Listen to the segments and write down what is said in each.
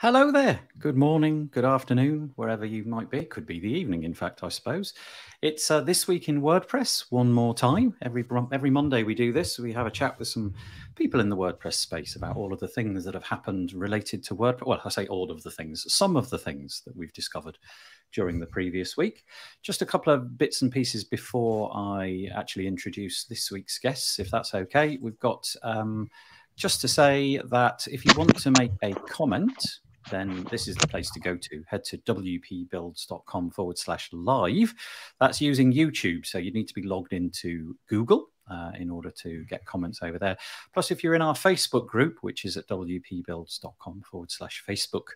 Hello there. Good morning, good afternoon, wherever you might be. It could be the evening, in fact, I suppose. It's This Week in WordPress, one more time. Every Monday we do this. We have a chat with some people in the WordPress space about all of the things that have happened related to WordPress. Well, I say all of the things, some of the things that we've discovered during the previous week. Just a couple of bits and pieces before I actually introduce this week's guests, if that's okay. We've got just to say that if you want to make a comment, then this is the place to go to. Head to wpbuilds.com/live. That's using YouTube. So you need to be logged into Google in order to get comments over there. Plus, if you're in our Facebook group, which is at wpbuilds.com/Facebook,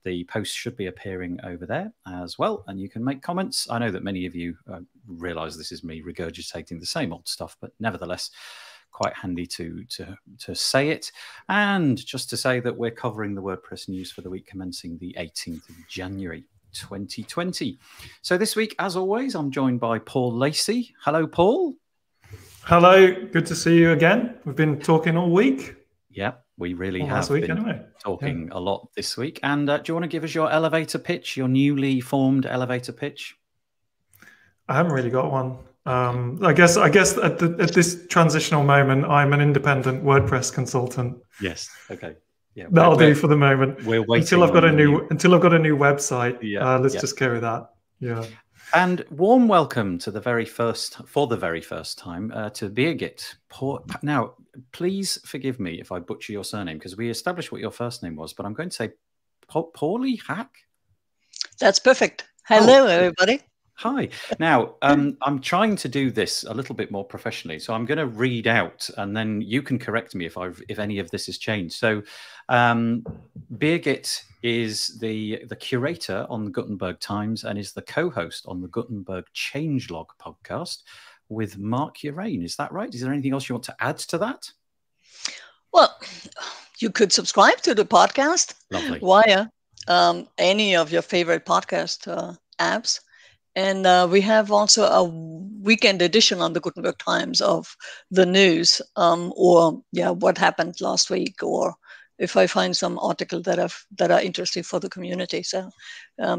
the posts should be appearing over there as well. And you can make comments. I know that many of you realize this is me regurgitating the same old stuff, but nevertheless, quite handy to say it. And just to say that we're covering the WordPress news for the week commencing the 18th of January 2020. So this week, as always, I'm joined by Paul Lacey. Hello, Paul. Hello, good to see you again. We've been talking all week. Yeah, we really have been talking a lot this week. And do you want to give us your elevator pitch, your newly formed elevator pitch? I haven't really got one. I guess at this transitional moment, I'm an independent WordPress consultant. Yes. Okay. Yeah. That'll do for the moment. We're waiting until I've got a new website. Yeah. Let's just go with that. Yeah. And warm welcome to the very first time to Birgit. Now, please forgive me if I butcher your surname, because we established what your first name was, but I'm going to say Pauli-Haack. That's perfect. Hello, everybody. Hi. Now, I'm trying to do this a little bit more professionally, so I'm going to read out, and then you can correct me if any of this has changed. So, Birgit is the curator on the Gutenberg Times and is the co-host on the Gutenberg Changelog podcast with Mark Urain. Is that right? Is there anything else you want to add to that? Well, you could subscribe to the podcast via any of your favorite podcast apps. And we have also a weekend edition on the Gutenberg Times of the news, what happened last week, or if I find some article that are interesting for the community. So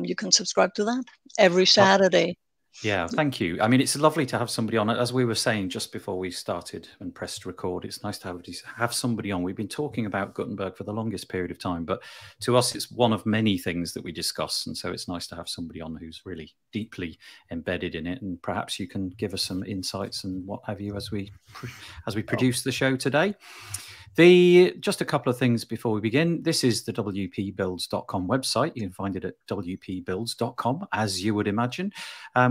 you can subscribe to that every Saturday. Yeah, thank you. I mean, it's lovely to have somebody on. As we were saying just before we started and pressed record, it's nice to have somebody on. We've been talking about Gutenberg for the longest period of time, but to us, it's one of many things that we discuss. And so it's nice to have somebody on who's really deeply embedded in it. And perhaps you can give us some insights and what have you as we produce the show today. Just a couple of things before we begin. This is the wpbuilds.com website. You can find it at wpbuilds.com, as you would imagine.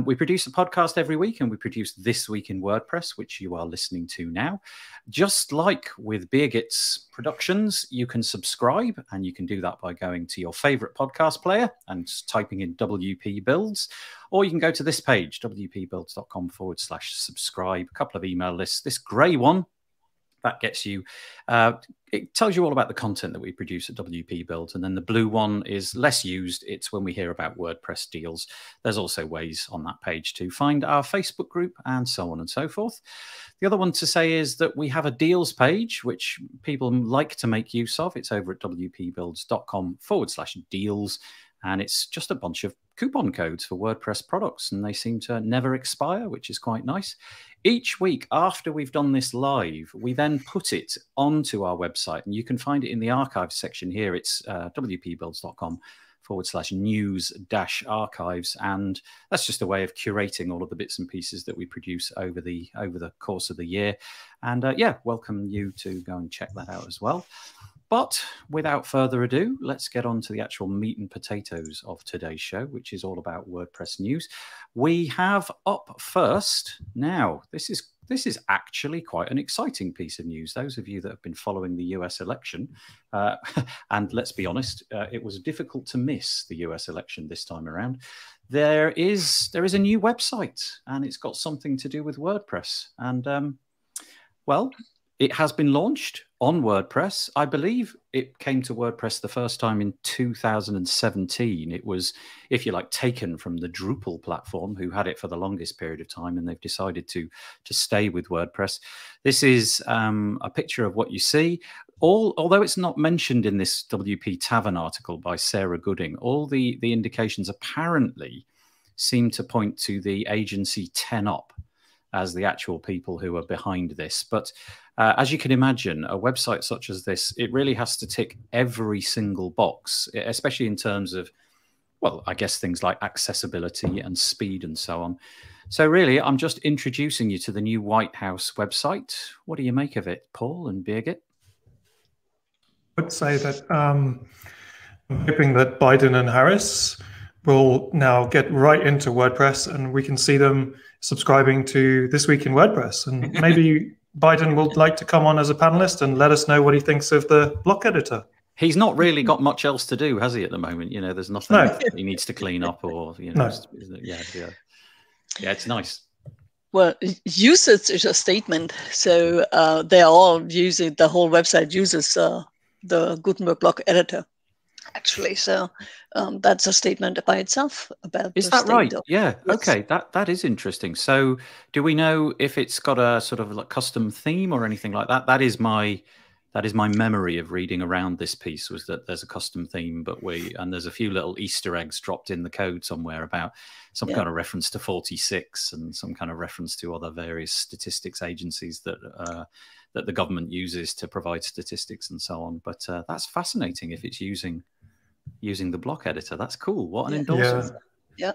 We produce a podcast every week, and we produce This Week in WordPress, which you are listening to now. Just like with Birgit's productions, you can subscribe, and you can do that by going to your favorite podcast player and typing in WP Builds, or you can go to this page, wpbuilds.com/subscribe. A couple of email lists. This grey one, that gets you, it tells you all about the content that we produce at WP Builds. And then the blue one is less used. It's when we hear about WordPress deals. There's also ways on that page to find our Facebook group and so on and so forth. The other one to say is that we have a deals page, which people like to make use of. It's over at wpbuilds.com/deals. And it's just a bunch of coupon codes for WordPress products, and they seem to never expire, which is quite nice. Each week after we've done this live, we then put it onto our website, and you can find it in the archives section here. It's wpbuilds.com/news-archives, and that's just a way of curating all of the bits and pieces that we produce over the course of the year. And welcome you to go and check that out as well. But without further ado, let's get on to the actual meat and potatoes of today's show, which is all about WordPress news. We have up first now, this is actually quite an exciting piece of news. Those of you that have been following the US election, and let's be honest, it was difficult to miss the US election this time around. There is a new website, and it's got something to do with WordPress. And it has been launched on WordPress. I believe it came to WordPress the first time in 2017. It was, if you like, taken from the Drupal platform, who had it for the longest period of time, and they've decided to stay with WordPress. This is a picture of what you see. although it's not mentioned in this WP Tavern article by Sarah Gooding, all the indications apparently seem to point to the agency 10up as the actual people who are behind this. But as you can imagine, a website such as this, it really has to tick every single box, especially in terms of, well, I guess things like accessibility and speed and so on. So really, I'm just introducing you to the new White House website. What do you make of it, Paul and Birgit? I would say that I'm hoping that Biden and Harris will now get right into WordPress, and we can see them subscribing to This Week in WordPress. And maybe Biden would like to come on as a panelist and let us know what he thinks of the block editor. He's not really got much else to do, has he, at the moment? You know, there's nothing that he needs to clean up or, you know, yeah, it's nice. Well, usage is a statement. So they're all using, the whole website uses the Gutenberg block editor, actually. So that's a statement by itself about. Is that right? Yeah. Yes. Okay. That is interesting. So do we know if it's got a sort of like custom theme or anything like that? That is my memory of reading around this piece, was that there's a custom theme, but there's a few little Easter eggs dropped in the code somewhere about some kind of reference to 46 and some kind of reference to other various statistics agencies that the government uses to provide statistics and so on. But that's fascinating if it's using the block editor. That's cool. What an endorsement. Yeah.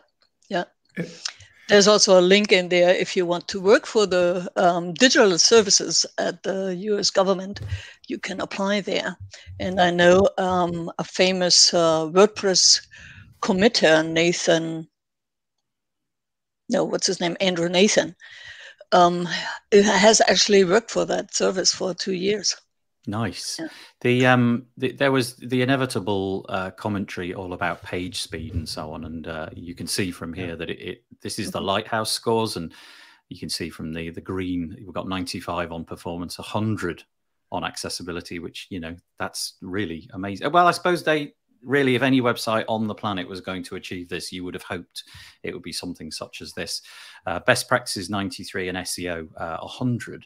There's also a link in there if you want to work for the digital services at the US government, you can apply there. And I know a famous WordPress committer, Andrew Nathan, has actually worked for that service for 2 years. Nice. Yeah. There was the inevitable commentary all about page speed and so on, and you can see from here that this is the Lighthouse scores, and you can see from the green we've got 95 on performance, 100 on accessibility, which, you know, that's really amazing. Well, I suppose really, if any website on the planet was going to achieve this, you would have hoped it would be something such as this. Best practices 93 and SEO 100,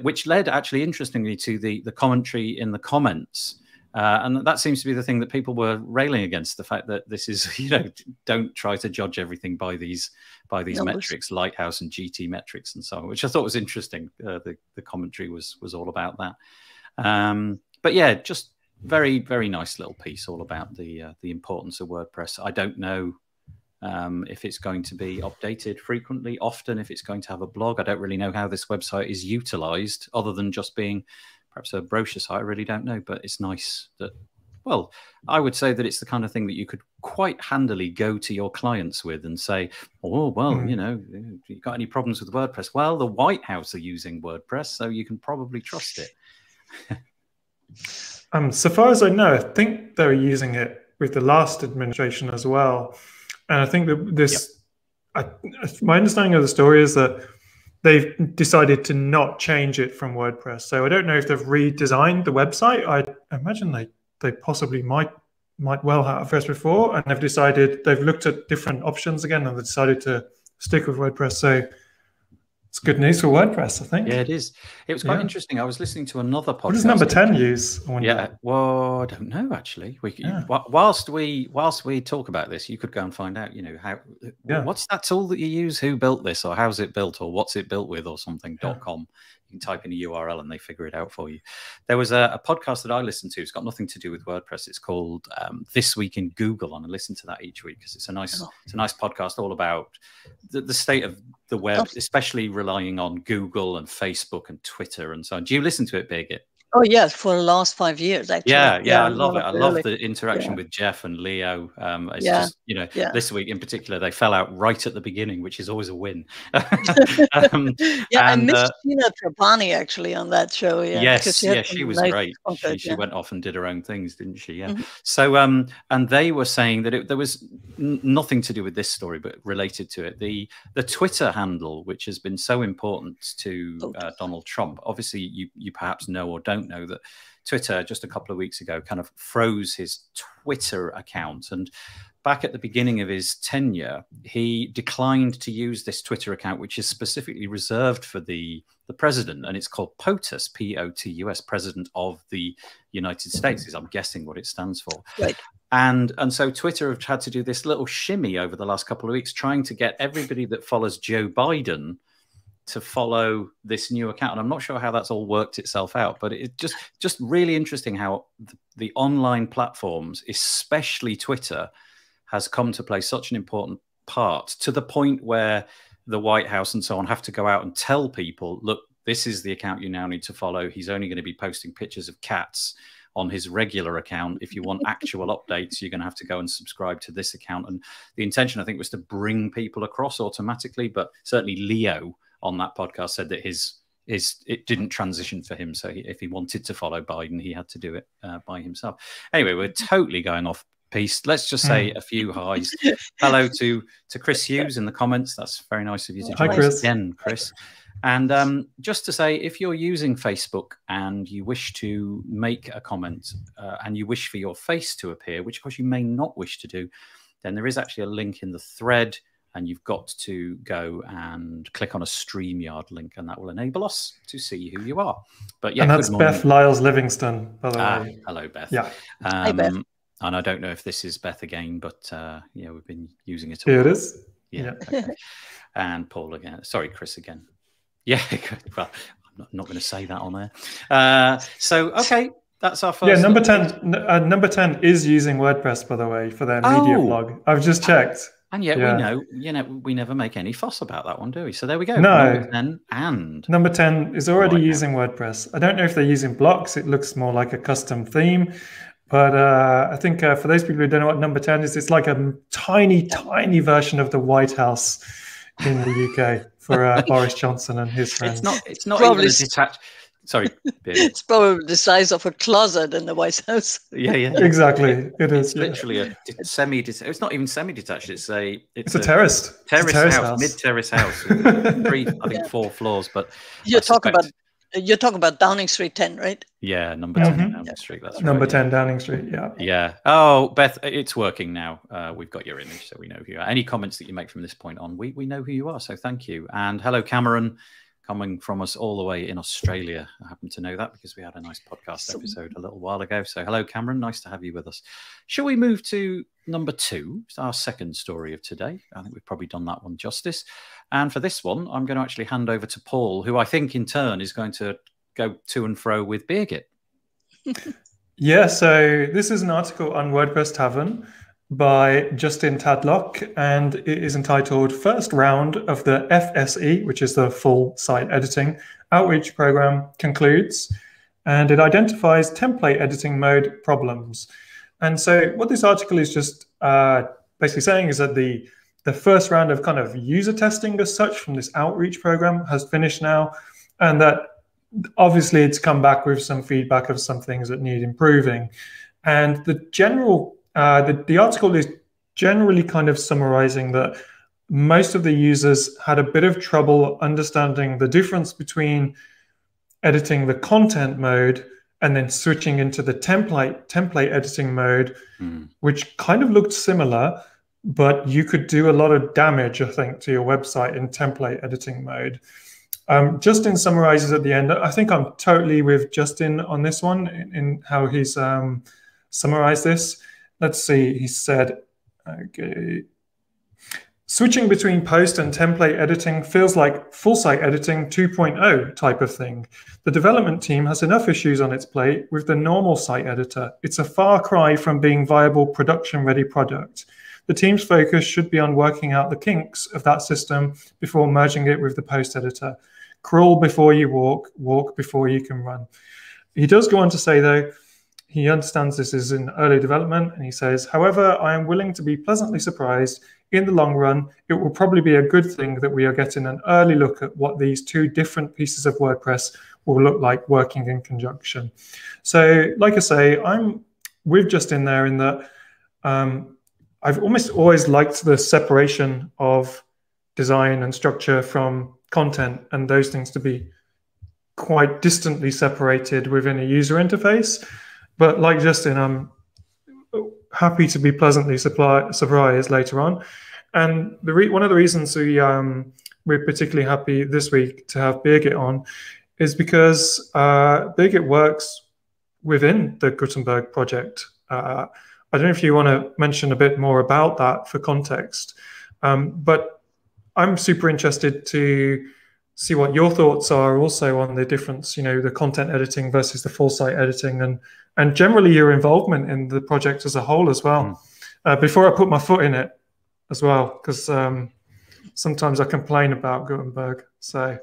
which led actually interestingly to the commentary in the comments. And that seems to be the thing that people were railing against, the fact that this is, you know, don't try to judge everything by these metrics, Lighthouse and GT metrics and so on, which I thought was interesting. The commentary was all about that. But yeah, just very, very nice little piece all about the importance of WordPress. I don't know if it's going to be updated frequently, often, if it's going to have a blog. I don't really know how this website is utilized other than just being perhaps a brochure site. I really don't know, but it's nice that, well, I would say that it's the kind of thing that you could quite handily go to your clients with and say, oh, well, you know, you got any problems with WordPress? Well, the White House are using WordPress, so you can probably trust it. So far as I know, I think they were using it with the last administration as well. And I think that my understanding of the story is that they've decided to not change it from WordPress. So I don't know if they've redesigned the website. I imagine they possibly might well have first before, and they've looked at different options again, and they decided to stick with WordPress. So it's good news for WordPress, I think. Yeah, it is. It was quite interesting. I was listening to another podcast. What does number 10 use? Yeah, well, I don't know, actually. Whilst we talk about this, you could go and find out, you know, what's that tool that you use? Who built this? Or how's it built? Or what's it built with? Or something, .com. You can type in a URL and they figure it out for you. There was a podcast that I listened to. It's got nothing to do with WordPress. It's called This Week in Google, and I listen to that each week because it's a nice podcast all about the state of the web, especially relying on Google and Facebook and Twitter and so on. Do you listen to it, Birgit? Oh, yes, for the last 5 years, actually. Yeah, I love it. I love the interaction with Jeff and Leo. It's just, you know, this week in particular, they fell out right at the beginning, which is always a win. I missed Tina Trapani, actually, on that show. Yes, she was great. She went off and did her own things, didn't she? Yeah. So, and they were saying that there was nothing to do with this story, but related to it. The Twitter handle, which has been so important to Donald Trump. Obviously, you perhaps know or don't know that Twitter just a couple of weeks ago kind of froze his Twitter account. And back at the beginning of his tenure, he declined to use this Twitter account, which is specifically reserved for the president. And it's called POTUS, P-O-T-U-S, President of the United States, is I'm guessing what it stands for. Right. And so Twitter have had to do this little shimmy over the last couple of weeks, trying to get everybody that follows Joe Biden to follow this new account. And I'm not sure how that's all worked itself out, but it's just really interesting how the online platforms, especially Twitter, has come to play such an important part, to the point where the White House and so on have to go out and tell people, look, this is the account you now need to follow. He's only going to be posting pictures of cats on his regular account. If you want actual updates, you're going to have to go and subscribe to this account. And the intention, I think, was to bring people across automatically. But certainly Leo on that podcast said that it didn't transition for him. So if he wanted to follow Biden, he had to do it by himself. Anyway, we're totally going off piece. Let's just say a few highs. Hello to Chris Hughes in the comments. That's very nice of you to join us again, Chris. And just to say, if you're using Facebook and you wish to make a comment and you wish for your face to appear, which of course you may not wish to do, then there is actually a link in the thread, and you've got to go and click on a StreamYard link, and that will enable us to see who you are. But yeah, and that's Beth Lyles Livingston, by the way. Hello, Beth. Yeah. Hi, Beth. And I don't know if this is Beth again, but yeah, we've been using it. Here it is. Yeah. Okay. And Paul again. Sorry, Chris again. Yeah. Well, I'm not going to say that on there. So, okay. That's our first. Yeah, number 10. Number 10 is using WordPress, by the way, for their media blog. I've just checked. And yet we know, we never make any fuss about that one, do we? So there we go. No. Number 10 is already using WordPress. I don't know if they're using blocks. It looks more like a custom theme. But I think for those people who don't know what number 10 is, it's like a tiny, tiny version of the White House in the UK for Boris Johnson and his friends. It's not even a detached. Sorry, it's probably the size of a closet in the White House. Yeah. Exactly. It's literally a semi-detached. It's not even semi-detached. It's a terrace. Terrace house. Mid-terrace house. Three, I think 4 floors. But you're talking about Downing Street 10, right? Yeah, number 10 Downing Street. That's number right. 10 Downing Street. Yeah. Yeah. Oh, Beth, it's working now. We've got your image, so we know who you are. Any comments that you make from this point on, we know who you are. So thank you. And hello, Cameron, coming from us all the way in Australia. I happen to know that because we had a nice podcast episode a little while ago. So hello, Cameron. Nice to have you with us. Shall we move to number 2? It's our second story of today. I think we've probably done that one justice. And for this one, I'm going to actually hand over to Paul, who I think in turn is going to go to and fro with Birgit. Yeah, so this is an article on WordPress Tavern by Justin Tadlock, and it is entitled First Round of the FSE, which is the full site editing outreach program, concludes, and it identifies template editing mode problems. And so what this article is just basically saying is that the first round of kind of user testing as such from this outreach program has finished now, and that obviously it's come back with some feedback of some things that need improving. And the general the article is generally kind of summarizing that most of the users had a bit of trouble understanding the difference between editing the content mode and then switching into the template editing mode, which kind of looked similar, but you could do a lot of damage, I think, to your website in template editing mode. Justin summarizes at the end. I think I'm totally with Justin on this one in how he's summarized this. Let's see, he said, okay, switching between post and template editing feels like full site editing 2.0 type of thing. The development team has enough issues on its plate with the normal site editor. It's a far cry from being viable production-ready product. The team's focus should be on working out the kinks of that system before merging it with the post editor. Crawl before you walk, walk before you can run. He does go on to say, though, he understands this is in early development, and he says, however, I am willing to be pleasantly surprised. In the long run, it will probably be a good thing that we are getting an early look at what these two different pieces of WordPress will look like working in conjunction. So, like I say, I'm with Justin there in that I've almost always liked the separation of design and structure from content and those things to be quite distantly separated within a user interface. But like Justin, I'm happy to be pleasantly surprised later on. And one of the reasons we're particularly happy this week to have Birgit on is because Birgit works within the Gutenberg project. I don't know if you want to mention a bit more about that for context, but I'm super interested to see what your thoughts are also on the difference, the content editing versus the full site editing, and generally your involvement in the project as a whole as well. Before I put my foot in it as well, because sometimes I complain about Gutenberg. So,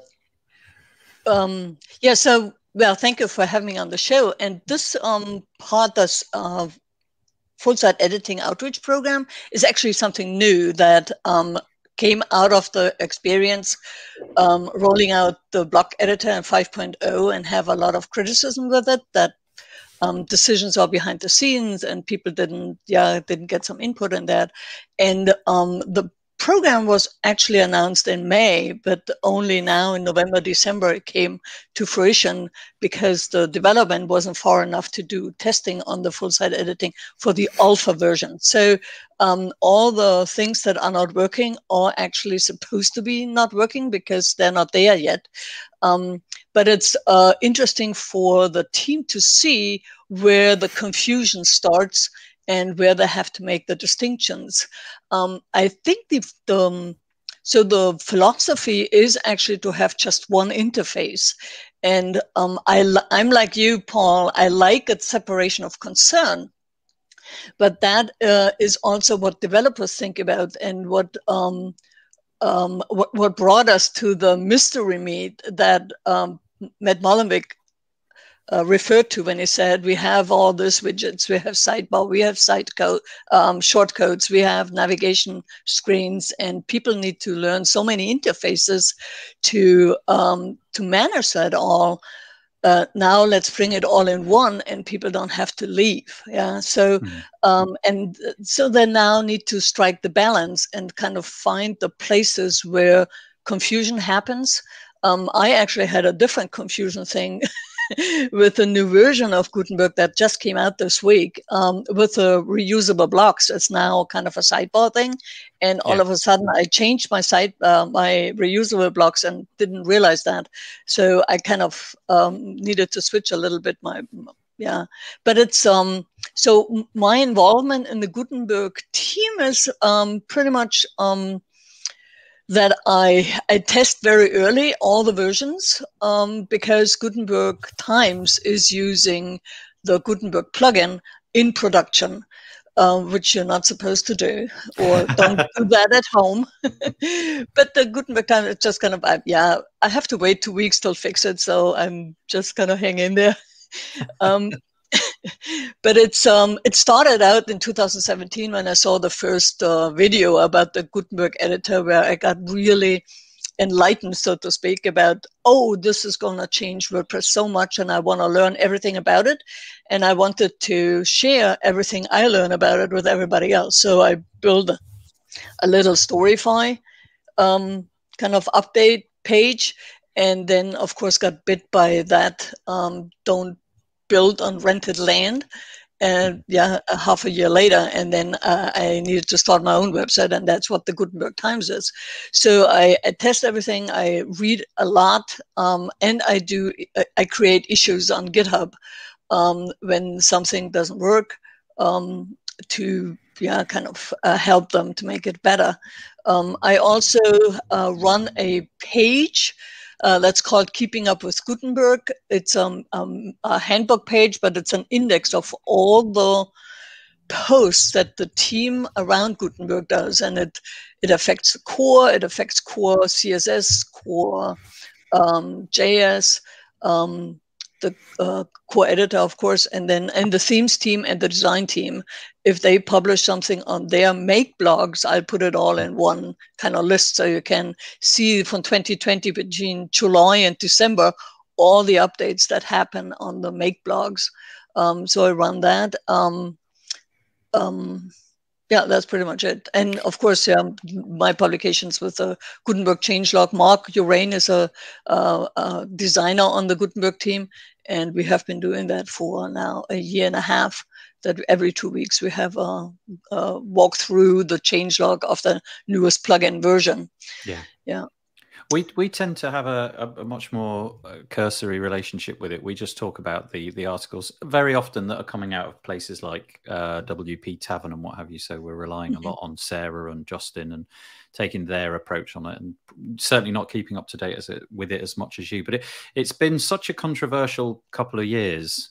well, thank you for having me on the show. And this part, this full site editing outreach program, is actually something new that came out of the experience rolling out the block editor in 5.0 and have a lot of criticism with it, that decisions are behind the scenes and people didn't get some input in that. And the program was actually announced in May, but only now in November, December it came to fruition because the development wasn't far enough to do testing on the full site editing for the alpha version. So all the things that are not working are actually supposed to be not working because they're not there yet. But it's interesting for the team to see where the confusion starts and where they have to make the distinctions. I think so the philosophy is actually to have just one interface. And I'm like you, Paul, I like a separation of concern. But that is also what developers think about, and what brought us to the mystery meet that Matt Mullenweg referred to when he said, we have all these widgets, we have sidebar, we have shortcodes, we have navigation screens, and people need to learn so many interfaces to manage that all. Now let's bring it all in one, and people don't have to leave. Yeah. So and so they now need to strike the balance and kind of find the places where confusion happens. I actually had a different confusion thing with a new version of Gutenberg that just came out this week with the reusable blocks. It's now kind of a sidebar thing. And all of a sudden I changed my my reusable blocks and didn't realize that. So I kind of needed to switch a little bit but it's so my involvement in the Gutenberg team is pretty much that I test very early all the versions because Gutenberg Times is using the Gutenberg plugin in production, which you're not supposed to do, or don't do that at home. But the Gutenberg Times is just kind of, I have to wait 2 weeks till fix it, so I'm just going to hang in there. But it started out in 2017 when I saw the first video about the Gutenberg editor, where I got really enlightened, so to speak, about, this is going to change WordPress so much, and I want to learn everything about it. And I wanted to share everything I learn about it with everybody else. So I built a little Storyfy kind of update page, and then, of course, got bit by that don't build on rented land, and half a year later, and then I needed to start my own website, and that's what the Gutenberg Times is. So I test everything, I read a lot, and I create issues on GitHub when something doesn't work, to kind of help them to make it better. I also run a page that's called Keeping Up with Gutenberg. It's a handbook page, but it's an index of all the posts that the team around Gutenberg does. And it affects the core, it affects core CSS, core JS, the core editor, of course, and the themes team and the design team. If they publish something on their make blogs, I'll put it all in one kind of list, so you can see from 2020 between July and December all the updates that happen on the make blogs. So I run that. Yeah, that's pretty much it. And of course, my publications with the Gutenberg changelog. Mark Urain is a designer on the Gutenberg team, and we have been doing that for now a year and a half. That every 2 weeks we have a walk through the changelog of the newest plugin version. Yeah. Yeah. We tend to have a much more cursory relationship with it. We just talk about the articles very often that are coming out of places like WP Tavern and what have you. So we're relying a lot on Sarah and Justin and taking their approach on it, and certainly not keeping up to date with it as much as you. But it's been such a controversial couple of years.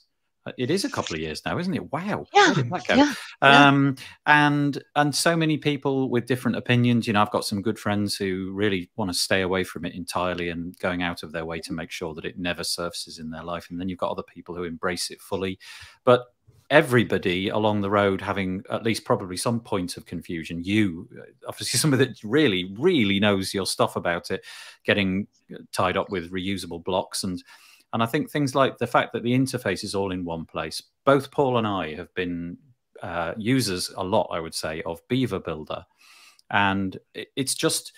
It is a couple of years now, isn't it? Wow. Yeah. Where did that go? And so many people with different opinions. You know, I've got some good friends who really want to stay away from it entirely and going out of their way to make sure that it never surfaces in their life. And then you've got other people who embrace it fully. But everybody along the road having at least probably some point of confusion. You, obviously, somebody that really, really knows your stuff about it, getting tied up with reusable blocks. And I think things like the fact that the interface is all in one place. Both Paul and I have been users a lot, I would say, of Beaver Builder. And it's just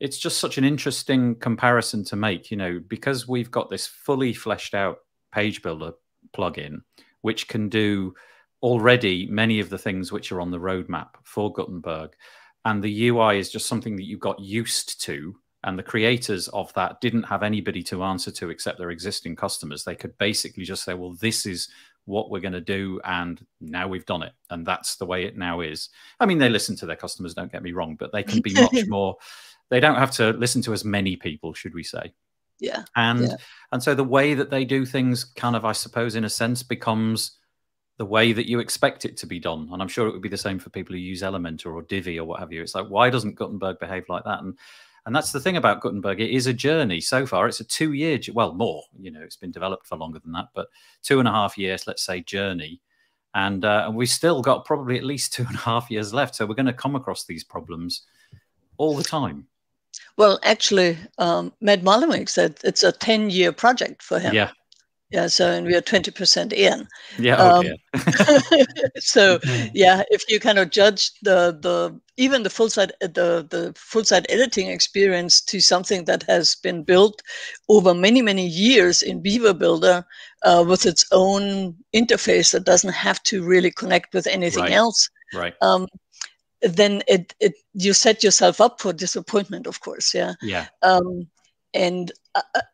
such an interesting comparison to make, you know, because we've got this fully fleshed out page builder plugin, which can do already many of the things which are on the roadmap for Gutenberg. And the UI is just something that you got used to. And the creators of that didn't have anybody to answer to except their existing customers. They could basically just say, well, this is what we're going to do. And now we've done it. And that's the way it now is. I mean, they listen to their customers, don't get me wrong, but they can be much more, they don't have to listen to as many people, should we say. Yeah. And so the way that they do things kind of, I suppose, in a sense, becomes the way that you expect it to be done. And I'm sure it would be the same for people who use Elementor or Divi or what have you. It's like, why doesn't Gutenberg behave like that? And that's the thing about Gutenberg. It is a journey so far. It's a 2 year, well, more, you know, it's been developed for longer than that, but 2.5 years, let's say, journey. And we've still got probably at least 2.5 years left. So we're going to come across these problems all the time. Well, actually, Matt Mullenweg said it's a 10-year project for him. Yeah. Yeah, so and we are 20% in. Yeah, so yeah, if you kind of judge even the full site editing experience to something that has been built over many years in Beaver Builder with its own interface that doesn't have to really connect with anything else, right? Then you set yourself up for disappointment, of course. Yeah. And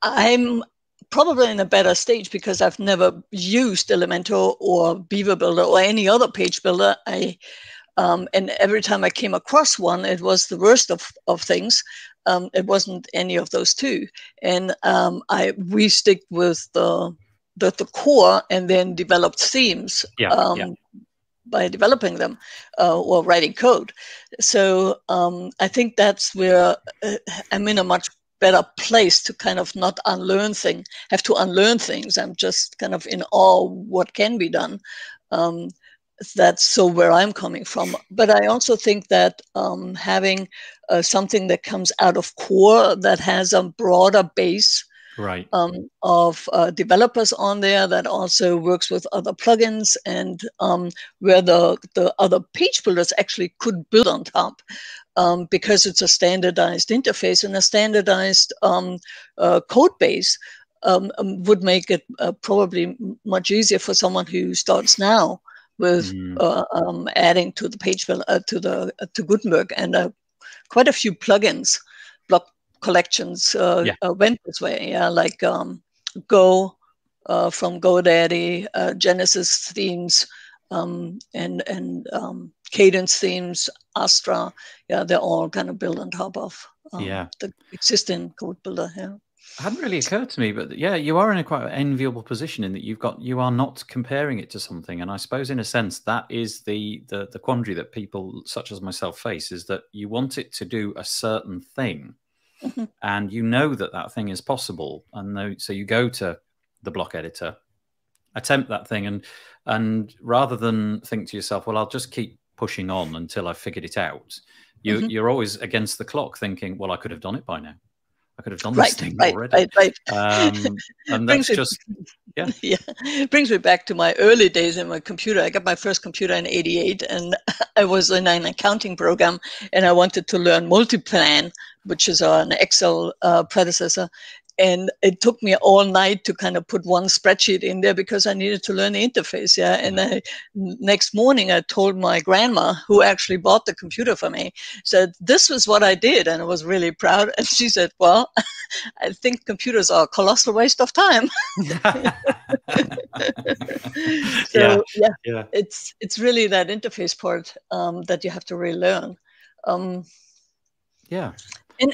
I'm probably in a better stage because I've never used Elementor or Beaver Builder or any other page builder. And every time I came across one, it was the worst of things. It wasn't any of those two. And we stick with the core and then developed themes by developing them or writing code. So I think that's where I'm in a much better place to kind of not have to unlearn things. I'm just kind of in awe what can be done. That's so where I'm coming from. But I also think that having something that comes out of core that has a broader base of developers on there that also works with other plugins and where the other page builders actually could build on top. Because it's a standardized interface and a standardized code base would make it probably much easier for someone who starts now with adding to the page to Gutenberg. And quite a few plugins, block collections went this way. Like Go from GoDaddy, Genesis themes, and Cadence themes, Astra, they're all kind of built on top of the existing code builder. Yeah, it hadn't really occurred to me, but yeah, you are in a quite enviable position in that you are not comparing it to something, and I suppose in a sense that is the quandary that people such as myself face, is that you want it to do a certain thing, and you know that thing is possible, and so you go to the block editor, attempt that thing, and rather than think to yourself, well, I'll just keep pushing on until I've figured it out, you're always against the clock thinking, well, I could have done it by now. I I could have done this thing already. Right. And that's just, yeah. Yeah, brings me back to my early days in my computer. I got my first computer in '88, and I was in an accounting program, and I wanted to learn Multiplan, which is an Excel predecessor. And it took me all night to kind of put one spreadsheet in there because I needed to learn the interface. Yeah. And next morning, I told my grandma, who actually bought the computer for me, said, this was what I did. And I was really proud. And she said, well, I think computers are a colossal waste of time. So, yeah, it's really that interface part that you have to relearn. Yeah. And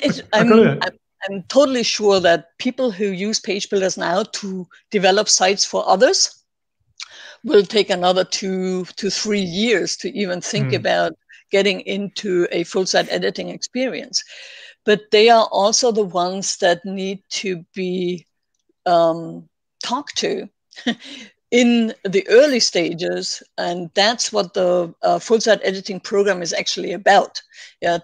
I'm totally sure that people who use page builders now to develop sites for others will take another 2 to 3 years to even think about getting into a full site editing experience. But they are also the ones that need to be talked to in the early stages, and that's what the full site editing program is actually about.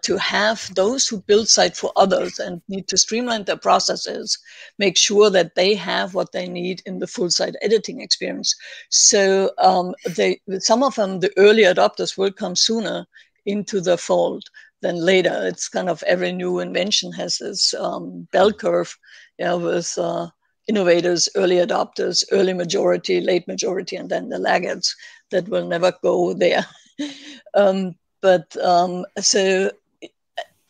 To have those who build site for others and need to streamline their processes, make sure that they have what they need in the full site editing experience. So some of them, the early adopters, will come sooner into the fold than later. It's kind of every new invention has this bell curve, with innovators, early adopters, early majority, late majority, and then the laggards that will never go there. So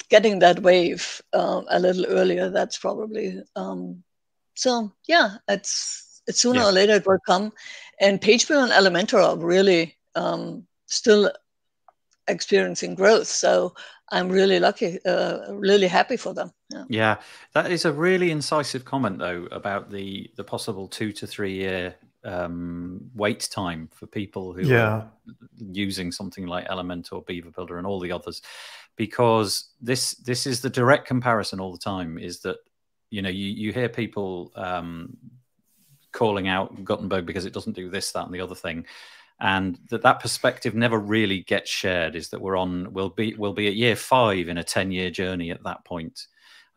getting that wave a little earlier, that's probably, so yeah, it's sooner or later it will come. And PageBuilder and Elementor are really still experiencing growth. So I'm really lucky, really happy for them. Yeah, that is a really incisive comment, though, about the possible 2 to 3 year wait time for people who are using something like Elementor, Beaver Builder, and all the others, because this is the direct comparison all the time. Is that you hear people calling out Gutenberg because it doesn't do this, that, and the other thing. And that perspective never really gets shared. Is that we'll be at year 5 in a 10-year journey at that point.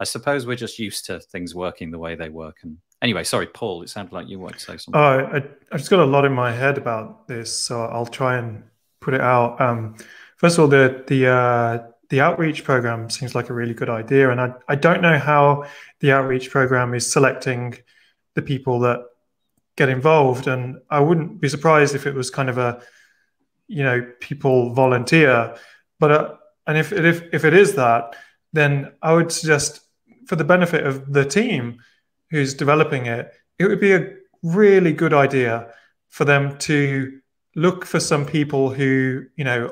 I suppose we're just used to things working the way they work. And anyway, sorry, Paul, it sounded like you wanted to say something. I've just got a lot in my head about this, so I'll try and put it out. First of all, the outreach program seems like a really good idea, and I don't know how the outreach program is selecting the people that get involved, and I wouldn't be surprised if it was kind of a, people volunteer. But and if it is that, then I would suggest, for the benefit of the team who's developing it, it would be a really good idea for them to look for some people who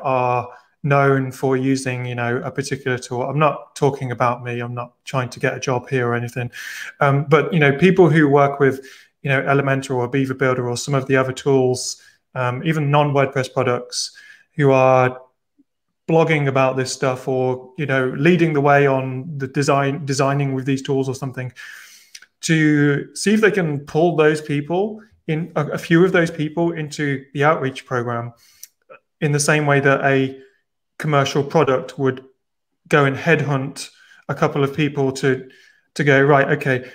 are known for using a particular tool. I'm not talking about me. I'm not trying to get a job here or anything. But people who work with Elementor or Beaver Builder or some of the other tools, even non-WordPress products, who are blogging about this stuff or leading the way on the designing with these tools or something, to see if they can pull those people in, a few of those people, into the outreach program, in the same way that a commercial product would go and headhunt a couple of people to go, right, okay,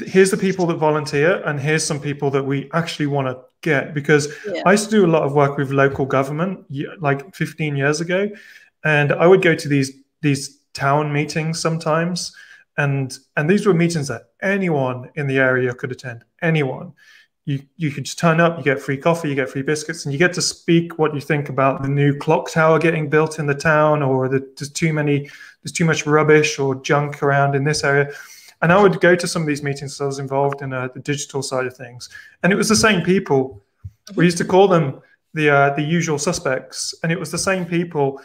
here's the people that volunteer, and here's some people that we actually want to get. Because I used to do a lot of work with local government like 15 years ago, and I would go to these town meetings sometimes, and these were meetings that anyone in the area could attend. Anyone. You could just turn up, you get free coffee, you get free biscuits, and you get to speak what you think about the new clock tower getting built in the town, or there's too much rubbish or junk around in this area. And I would go to some of these meetings, so I was involved in the digital side of things. And it was the same people. We used to call them the usual suspects. And it was the same people.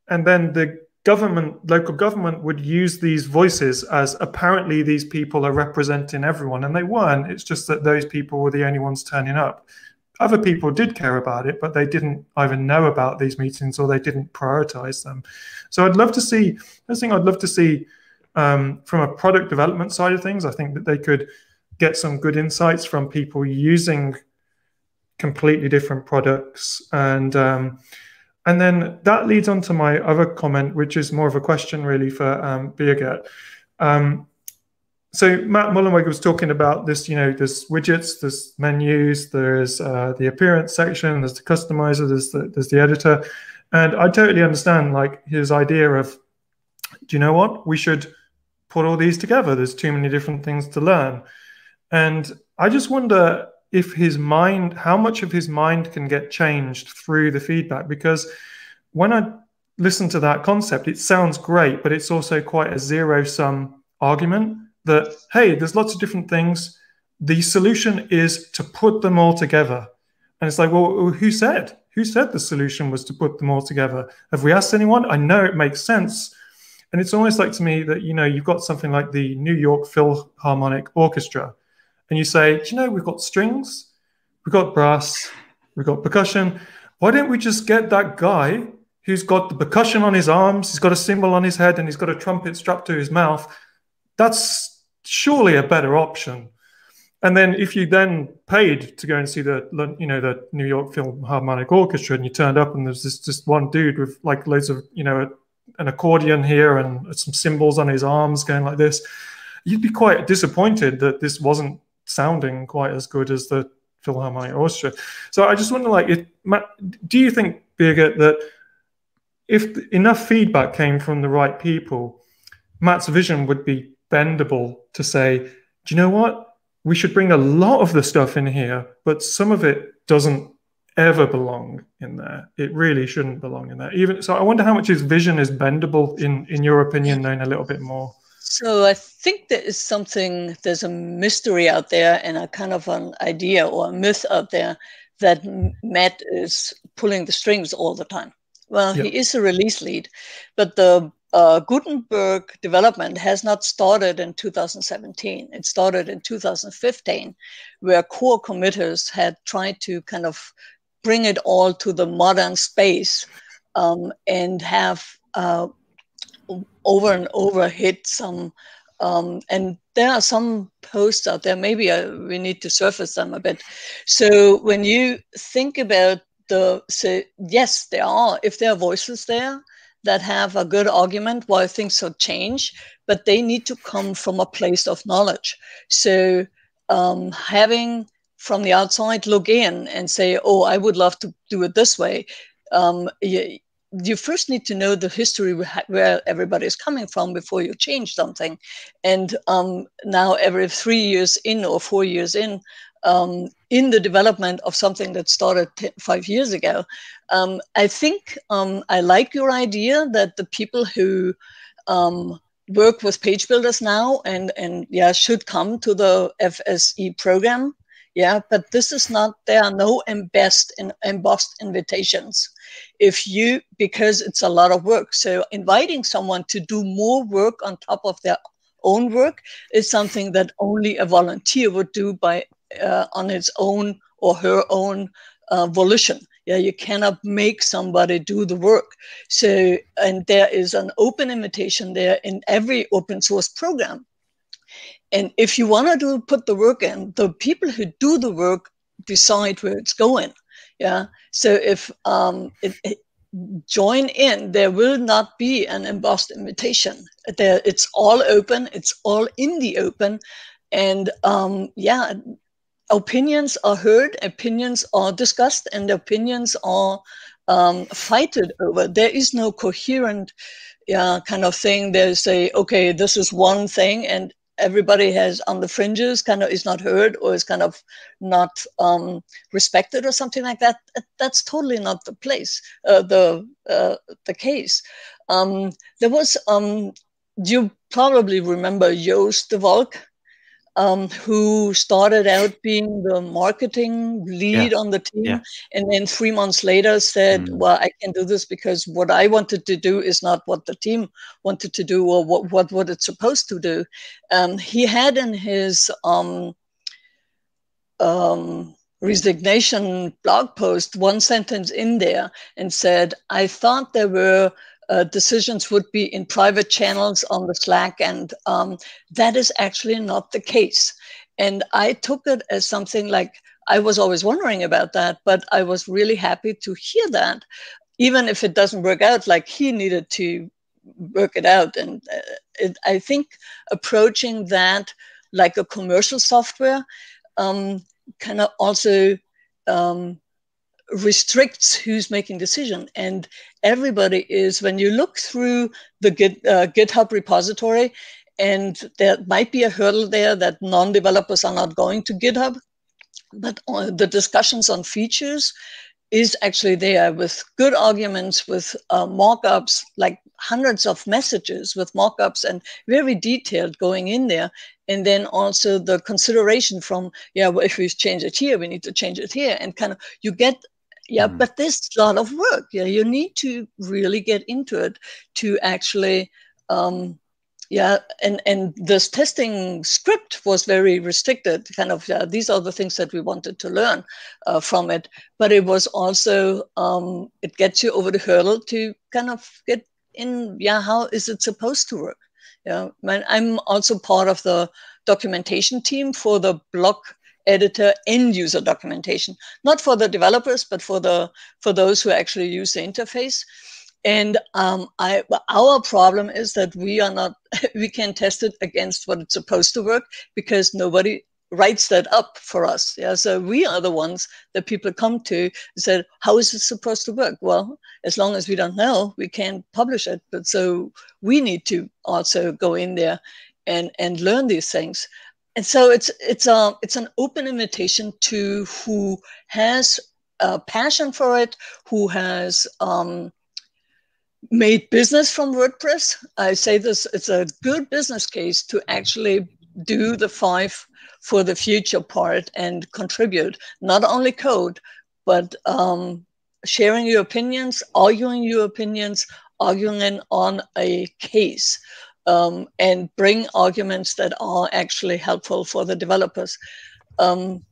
And then the local government would use these voices as apparently these people are representing everyone. And they weren't. It's just that those people were the only ones turning up. Other people did care about it, but they didn't either know about these meetings or they didn't prioritize them. So I'd love to see, from a product development side of things, I think that they could get some good insights from people using completely different products. And then that leads on to my other comment, which is more of a question really for Birgit. so Matt Mullenweg was talking about this, there's widgets, there's menus, there's the appearance section, there's the customizer, there's the editor. And I totally understand like his idea of, do you know what? We should put all these together. There's too many different things to learn. And I just wonder if how much of his mind can get changed through the feedback, because when I listen to that concept, it sounds great, but it's also quite a zero-sum argument that, hey, there's lots of different things. The solution is to put them all together. And it's like, well, who said the solution was to put them all together? Have we asked anyone? I know it makes sense. And it's almost like to me that, you've got something like the New York Philharmonic Orchestra. And you say, we've got strings, we've got brass, we've got percussion. Why don't we just get that guy who's got the percussion on his arms, he's got a cymbal on his head, and he's got a trumpet strapped to his mouth? That's surely a better option. And then if you then paid to go and see the New York Philharmonic Orchestra, and you turned up and there's just one dude with like loads of, an accordion here and some cymbals on his arms going like this, you'd be quite disappointed that this wasn't sounding quite as good as the Philharmonic Orchestra. So I just wonder, do you think, Birgit, that if enough feedback came from the right people, Matt's vision would be bendable to say, do you know what? We should bring a lot of the stuff in here, but some of it doesn't ever belong in there. It really shouldn't belong in there. So I wonder how much his vision is bendable in your opinion, knowing a little bit more. So I think there's a mystery out there and a kind of an idea or a myth out there that Matt is pulling the strings all the time. Well, He is a release lead, but the Gutenberg development has not started in 2017. It started in 2015, where core committers had tried to kind of bring it all to the modern space and have over and over hit some. And there are some posts out there, maybe we need to surface them a bit. So when you think about yes, if there are voices there that have a good argument why things should change, but they need to come from a place of knowledge. So having from the outside look in and say, oh, I would love to do it this way. You first need to know the history where everybody is coming from before you change something. And now every 3 years in or 4 years in the development of something that started 5 years ago, I think I like your idea that the people who work with page builders now and should come to the FSE program. Yeah, but this is not, there are no embossed invitations because it's a lot of work. So inviting someone to do more work on top of their own work is something that only a volunteer would do on his own or her own volition. Yeah, you cannot make somebody do the work. So, and there is an open invitation there in every open source program. And if you want to put the work in, the people who do the work decide where it's going. Yeah. So if join in, there will not be an embossed invitation. It's all open. It's all in the open. And opinions are heard, opinions are discussed, and opinions are fighted over. There is no coherent kind of thing. There's okay, this is one thing, and everybody has on the fringes kind of is not heard or is kind of not respected or something like that. That's totally not the place, the case. There was, you probably remember Joost de Valk, who started out being the marketing lead on the team, and then 3 months later said, well, I can do this because what I wanted to do is not what the team wanted to do or what it's supposed to do. He had in his resignation blog post one sentence in there and said, I thought there were decisions would be in private channels on the Slack, and that is actually not the case. And I took it as something like, I was always wondering about that, but I was really happy to hear that, even if it doesn't work out like he needed to work it out. And I think approaching that like a commercial software kind of also restricts who's making decision. And everybody is, when you look through the GitHub repository, and there might be a hurdle there that non-developers are not going to GitHub, but the discussions on features is actually there with good arguments, with mockups, like hundreds of messages with mockups and very detailed going in there. And then also the consideration from, well, if we change it here, we need to change it here. And kind of, you get, but there's a lot of work. You need to really get into it to actually, and this testing script was very restricted, kind of, these are the things that we wanted to learn from it. But it was also, it gets you over the hurdle to kind of get in, how is it supposed to work? I'm also part of the documentation team for the block editor end user documentation, not for the developers, but for those who actually use the interface. And our problem is that we can't test it against what it's supposed to work, because nobody writes that up for us. So we are the ones that people come to and said, how is it supposed to work? Well, as long as we don't know, we can't publish it. But so we need to also go in there and learn these things. And so it's an open invitation to who has a passion for it, who has made business from WordPress. I say this, it's a good business case to actually do the 5 for the future part and contribute, not only code, but sharing your opinions, arguing on a case. And bring arguments that are actually helpful for the developers. So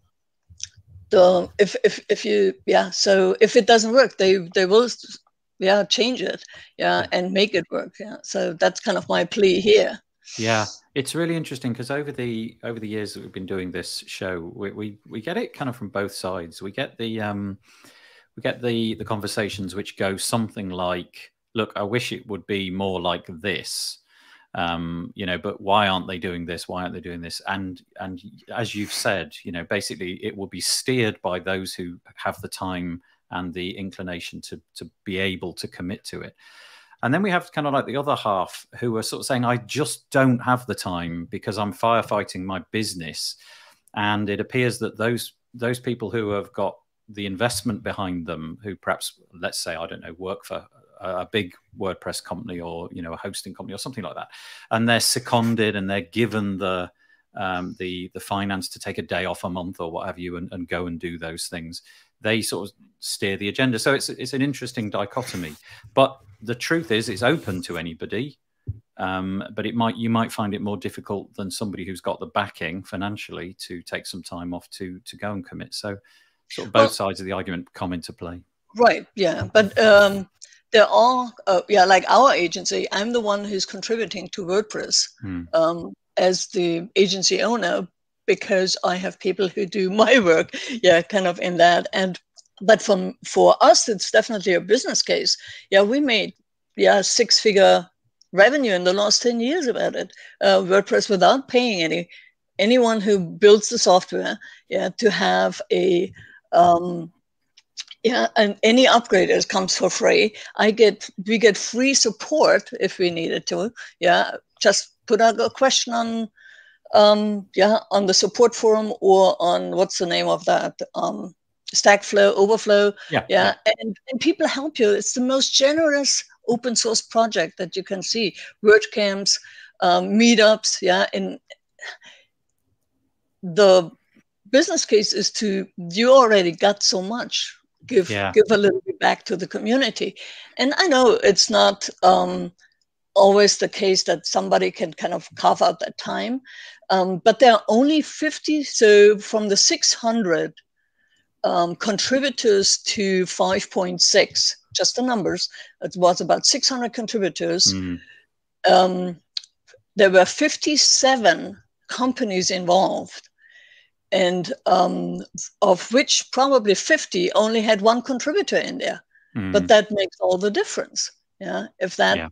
if it doesn't work, they will change it, and make it work. So that's kind of my plea here. Yeah, it's really interesting because over the years that we've been doing this show, we get it kind of from both sides. We get the conversations which go something like, look, I wish it would be more like this. But why aren't they doing this? Why aren't they doing this? And as you've said, basically it will be steered by those who have the time and the inclination to be able to commit to it. And then we have kind of like the other half who are sort of saying, I just don't have the time because I'm firefighting my business. And it appears that those people who have got the investment behind them, who perhaps, let's say, I don't know, work for a big WordPress company or a hosting company or something like that, and they're seconded and they're given the finance to take a day off a month or what have you and go and do those things. They sort of steer the agenda. So it's an interesting dichotomy. But the truth is, it's open to anybody. But you might find it more difficult than somebody who's got the backing financially to take some time off to go and commit. So sort of both sides of the argument come into play. Right. Yeah. But there are, like our agency, I'm the one who's contributing to WordPress as the agency owner, because I have people who do my work, kind of in that. But for us, it's definitely a business case. We made, 6-figure revenue in the last 10 years about it. WordPress without paying anyone who builds the software, to have a, and any upgraders comes for free. We get free support if we needed to. Just put out a question on the support forum or on, what's the name of that? Stackflow Overflow. And people help you. It's the most generous open source project that you can see. WordCamps, meetups, and the business case is you already got so much. Give a little bit back to the community. And I know it's not always the case that somebody can kind of carve out that time. But there are only 50. So from the 600 contributors to 5.6, just the numbers, it was about 600 contributors. There were 57 companies involved. And of which probably 50 only had one contributor in there. But that makes all the difference. If that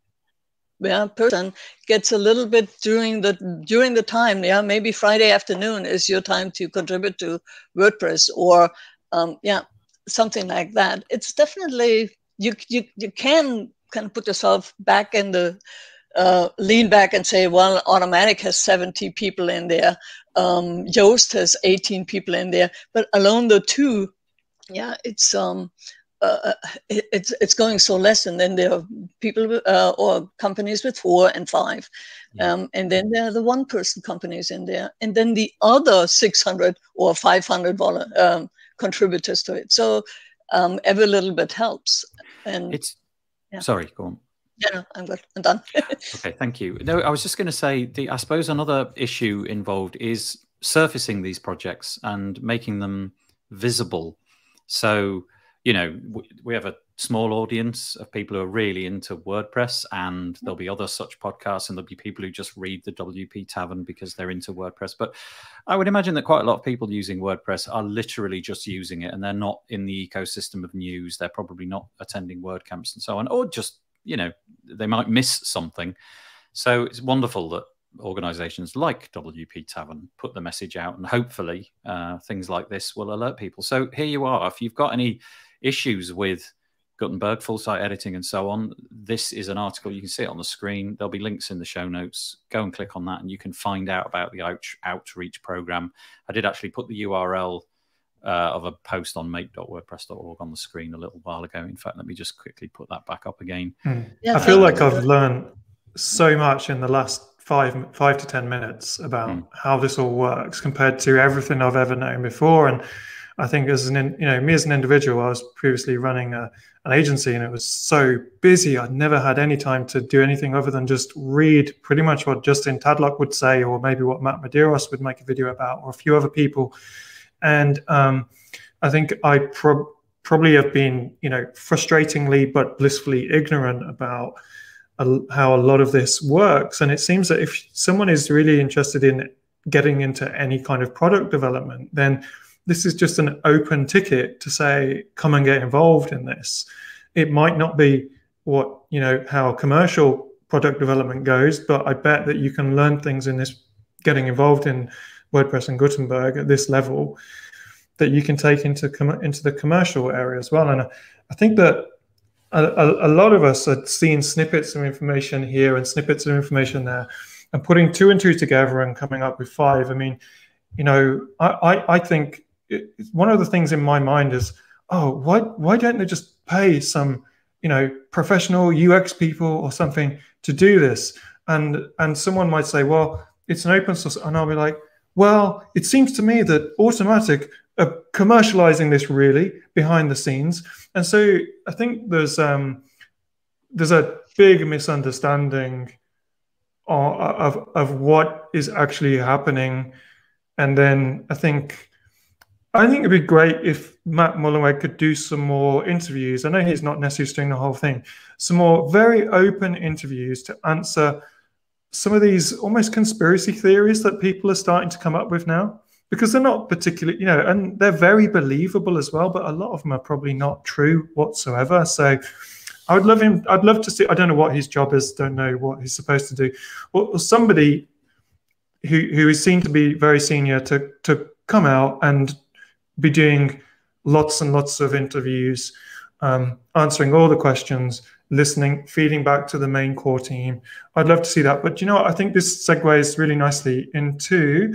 person gets a little bit during the time. Yeah, maybe Friday afternoon is your time to contribute to WordPress, or something like that. It's definitely you can kind of put yourself back in the lean back and say, well, Automatic has 70 people in there, Yoast has 18 people in there, but alone the two, it's going so less, and then there are people or companies with 4 and 5, and then there are the one-person companies in there, and then the other 600 or 500 contributors to it. So every little bit helps. And it's sorry, go on. Yeah, no, I'm good. I'm done. Okay, thank you. No, I was just going to say, I suppose another issue involved is surfacing these projects and making them visible. So, you know, we have a small audience of people who are really into WordPress, and there'll be other such podcasts, and there'll be people who just read the WP Tavern because they're into WordPress. But I would imagine that quite a lot of people using WordPress are literally just using it, and they're not in the ecosystem of news. They're probably not attending WordCamps and so on, or just, you know, they might miss something. So it's wonderful that organizations like WP Tavern put the message out, and hopefully things like this will alert people. So here you are. If you've got any issues with Gutenberg, full site editing, and so on, this is an article. You can see it on the screen. There'll be links in the show notes. Go and click on that, and you can find out about the outreach program. I did actually put the URL of a post on make.wordpress.org on the screen a little while ago. In fact, let me just quickly put that back up again. I feel like I've learned so much in the last 5 to 10 minutes about how this all works compared to everything I've ever known before. And I think as me as an individual, I was previously running an agency, and it was so busy. I'd never had any time to do anything other than just read pretty much what Justin Tadlock would say, or maybe what Matt Medeiros would make a video about, or a few other people. And I think I probably have been, frustratingly but blissfully ignorant about how a lot of this works. And it seems that if someone is really interested in getting into any kind of product development, then this is just an open ticket to say, come and get involved in this. It might not be what, how commercial product development goes, but I bet that you can learn things in this, getting involved in WordPress and Gutenberg at this level, that you can take into the commercial area as well. And I think that a lot of us are seeing snippets of information here and snippets of information there, and putting 2 and 2 together and coming up with 5. I mean, I think one of the things in my mind is, why don't they just pay some, professional UX people or something to do this? And someone might say, well, it's an open source, and I'll be like, well, it seems to me that Automatic are commercializing this really behind the scenes. And so I think there's a big misunderstanding of what is actually happening. And then I think it'd be great if Matt Mullenweg could do some more interviews. I know he's not necessarily doing the whole thing. Some more very open interviews to answer some of these almost conspiracy theories that people are starting to come up with now, because they're not particularly, and they're very believable as well, but a lot of them are probably not true whatsoever. So I'd love to see, I don't know what his job is, don't know what he's supposed to do, or somebody who is seen to be very senior to come out and be doing lots and lots of interviews, answering all the questions, listening, feeding back to the main core team. I'd love to see that. But I think this segues really nicely into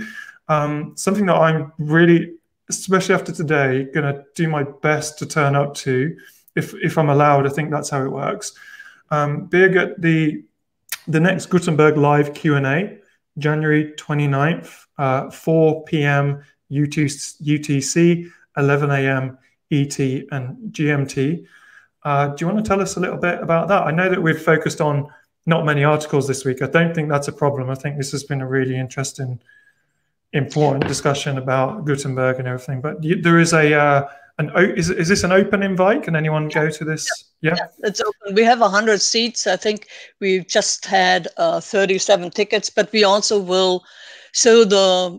something that I'm really, especially after today, going to do my best to turn up to, if I'm allowed. I think that's how it works. Birgit, the next Gutenberg Live Q&A, January 29th, 4 p.m. UTC, 11 a.m. ET and GMT. Do you want to tell us a little bit about that? I know that we've focused on not many articles this week. I don't think that's a problem. I think this has been a really interesting, important discussion about Gutenberg and everything. But there is is this an open invite? Can anyone go to this? Yeah, it's open. We have 100 seats. I think we've just had 37 tickets, but we also will. So the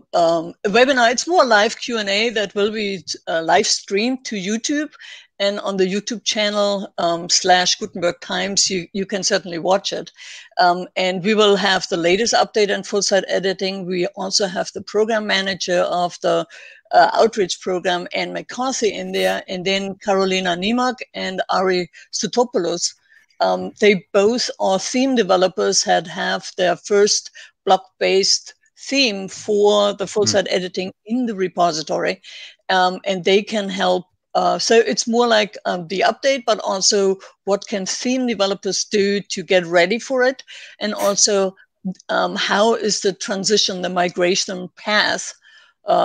webinar, it's more live Q&A that will be live streamed to YouTube. and on the YouTube channel / Gutenberg Times, you can certainly watch it. And we will have the latest update on full site editing. We also have the program manager of the outreach program, Anne McCarthy, in there, and then Carolina Niemak and Ari Soutopoulos. They both are theme developers, have their first block-based theme for the full site editing in the repository, and they can help. So it's more like the update, but also what can theme developers do to get ready for it, and also how is the transition, the migration path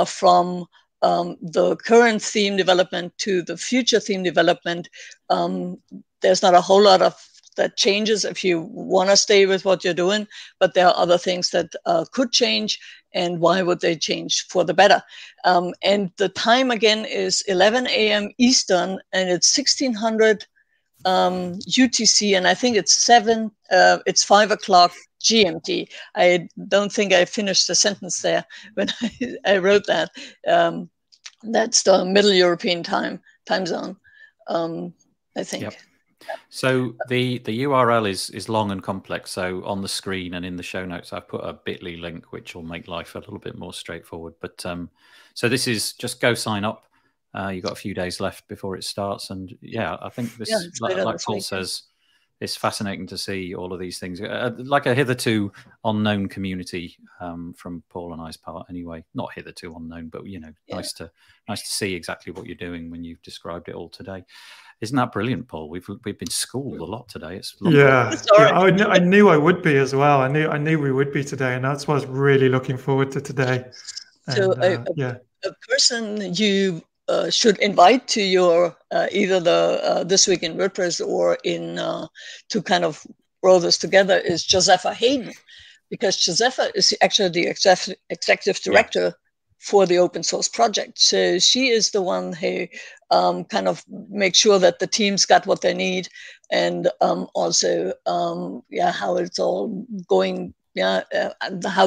from the current theme development to the future theme development. There's not a whole lot of that changes if you want to stay with what you're doing, but there are other things that could change, and why would they change for the better? And the time again is 11 a.m. Eastern, and it's 1600 UTC, and I think it's 5 o'clock GMT. I don't think I finished the sentence there when I wrote that. That's the Middle European time zone, I think. Yep. So the URL is long and complex. So on the screen and in the show notes, I've put a bit.ly link, which will make life a little bit more straightforward. But so this is just go sign up. You've got a few days left before it starts. And yeah, I think this, like Paul says, it's fascinating to see all of these things. Like a hitherto unknown community from Paul and I's part anyway. Not hitherto unknown, but, you know, nice to see exactly what you're doing when you've described it all today. Isn't that brilliant, Paul? We've been schooled a lot today. It's I knew I would be as well. I knew we would be today, and that's why I was really looking forward to today. So a person you should invite to your either the This Week in WordPress or in to kind of roll this together is Josepha Hayden, because Josepha is actually the executive director for the open source project. So she is the one who kind of makes sure that the teams got what they need, and also how it's all going, how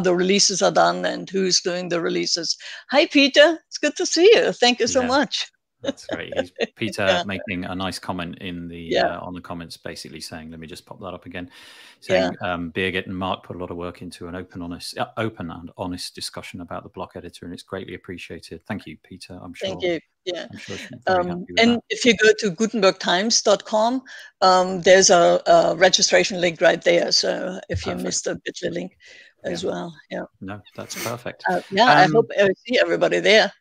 the releases are done and who's doing the releases. Hi, Peter. It's good to see you. Thank you so much. That's great. He's Peter making a nice comment in the on the comments, basically saying, let me just pop that up again, saying Birgit and Mark put a lot of work into an open and honest discussion about the block editor, and it's greatly appreciated. Thank you, Peter. I'm sure. Thank you. Yeah. I'm sure and that. If you go to gutenbergtimes.com, there's a registration link right there. So if you missed the bit.ly link as well. Yeah. No, that's perfect. I hope I see everybody there.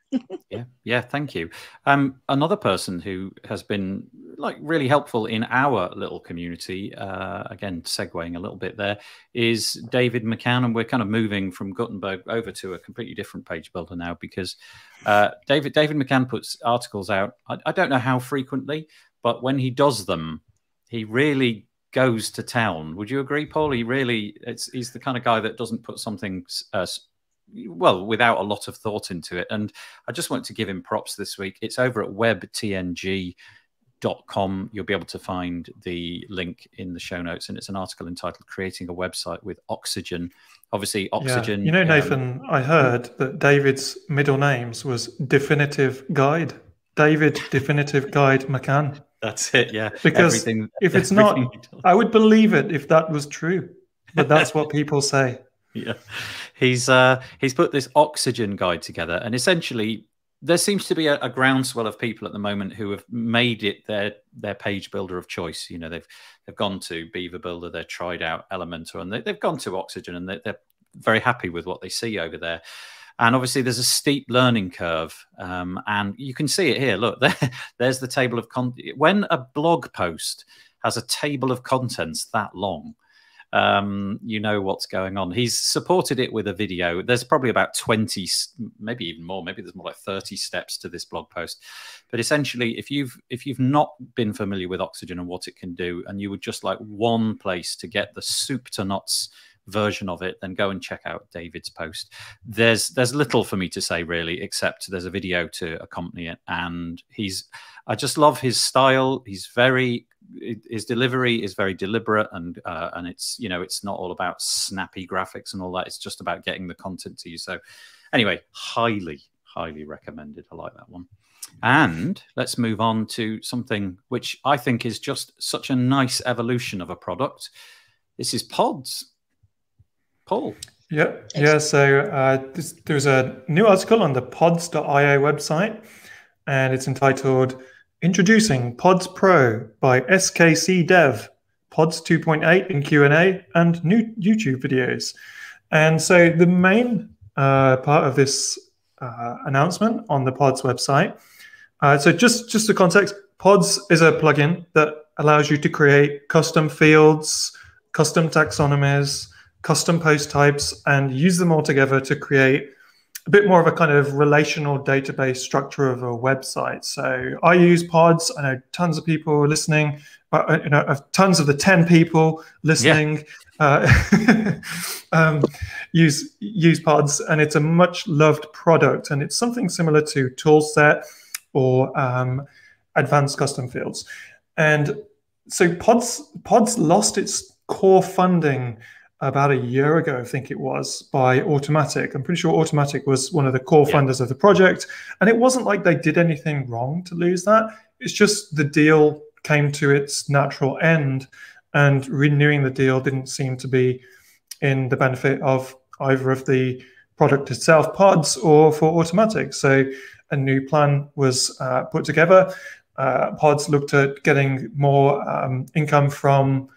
Yeah, thank you. Another person who has been like really helpful in our little community, again segueing a little bit there, is David McCann, and we're kind of moving from Gutenberg over to a completely different page builder now, because David McCann puts articles out. I don't know how frequently, but when he does them, he really goes to town. Would you agree, Paul? He's the kind of guy that doesn't put something without a lot of thought into it. And I just want to give him props this week. It's over at webtng.com. You'll be able to find the link in the show notes, and it's an article entitled Creating a Website with Oxygen. Obviously, Oxygen. You know, Nathan, I heard that David's middle names was Definitive Guide. David Definitive Guide McCann. That's it, yeah. Because if it's not, I would believe it if that was true. But that's what people say. Yeah, he's put this Oxygen guide together, and essentially there seems to be a groundswell of people at the moment who have made it their page builder of choice. You know, they've gone to Beaver Builder, they've tried out Elementor, and they've gone to Oxygen, and they're very happy with what they see over there. And obviously, there's a steep learning curve, and you can see it here. Look, there's the table of content. When a blog post has a table of contents that long, you know what's going on. He's supported it with a video. There's probably about 20, maybe even more. Maybe there's more like 30 steps to this blog post. But essentially, if you've not been familiar with Oxygen and what it can do, and you would just like one place to get the soup to nuts version of it, then go and check out David's post. There's little for me to say really, except there's a video to accompany it, and I just love his style. His delivery is very deliberate, and it's, you know, it's not all about snappy graphics and all that. It's just about getting the content to you. So anyway, highly recommended. I like that one. And let's move on to something which I think is just such a nice evolution of a product. This is pods. Paul. Yeah. So there's a new article on the pods.io website, and it's entitled "Introducing Pods Pro" by SKC Dev, Pods 2.8 in Q&A and new YouTube videos. And so the main part of this announcement on the Pods website. So just the context, Pods is a plugin that allows you to create custom fields, custom taxonomies, custom post types, and use them all together to create a bit more of a kind of relational database structure of a website. So I use Pods. I know tons of people listening, tons of the 10 people listening use Pods, and it's a much loved product. And it's something similar to Toolset or advanced custom fields. And so Pods lost its core funding about a year ago, I think it was, by Automatic. I'm pretty sure Automatic was one of the core funders of the project. And it wasn't like they did anything wrong to lose that. It's just the deal came to its natural end, and renewing the deal didn't seem to be in the benefit of either of the product itself, Pods, or for Automatic. So a new plan was put together. Pods looked at getting more income from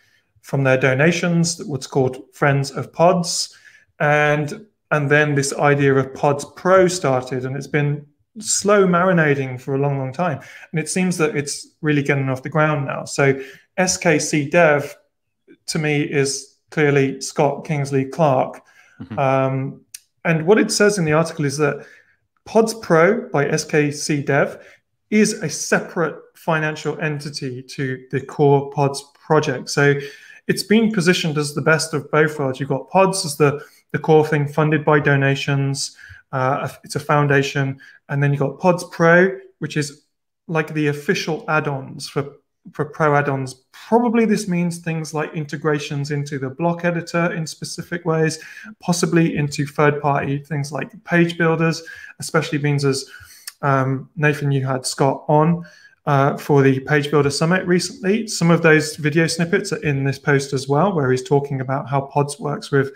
their donations, what's called Friends of Pods, and then this idea of Pods Pro started, and it's been slow marinating for a long time, and it seems that it's really getting off the ground now. So SKC Dev, to me, is clearly Scott Kingsley Clark, and what it says in the article is that Pods Pro by SKC Dev is a separate financial entity to the core Pods project. So it's being positioned as the best of both worlds. You've got Pods as the core thing funded by donations. It's a foundation. And then you've got Pods Pro, which is like the official add-ons for pro add-ons. Probably this means things like integrations into the block editor in specific ways, possibly into third-party things like page builders, especially means as Nathan, you had Scott on for the Page Builder Summit recently. Some of those video snippets are in this post as well, where he's talking about how Pods works with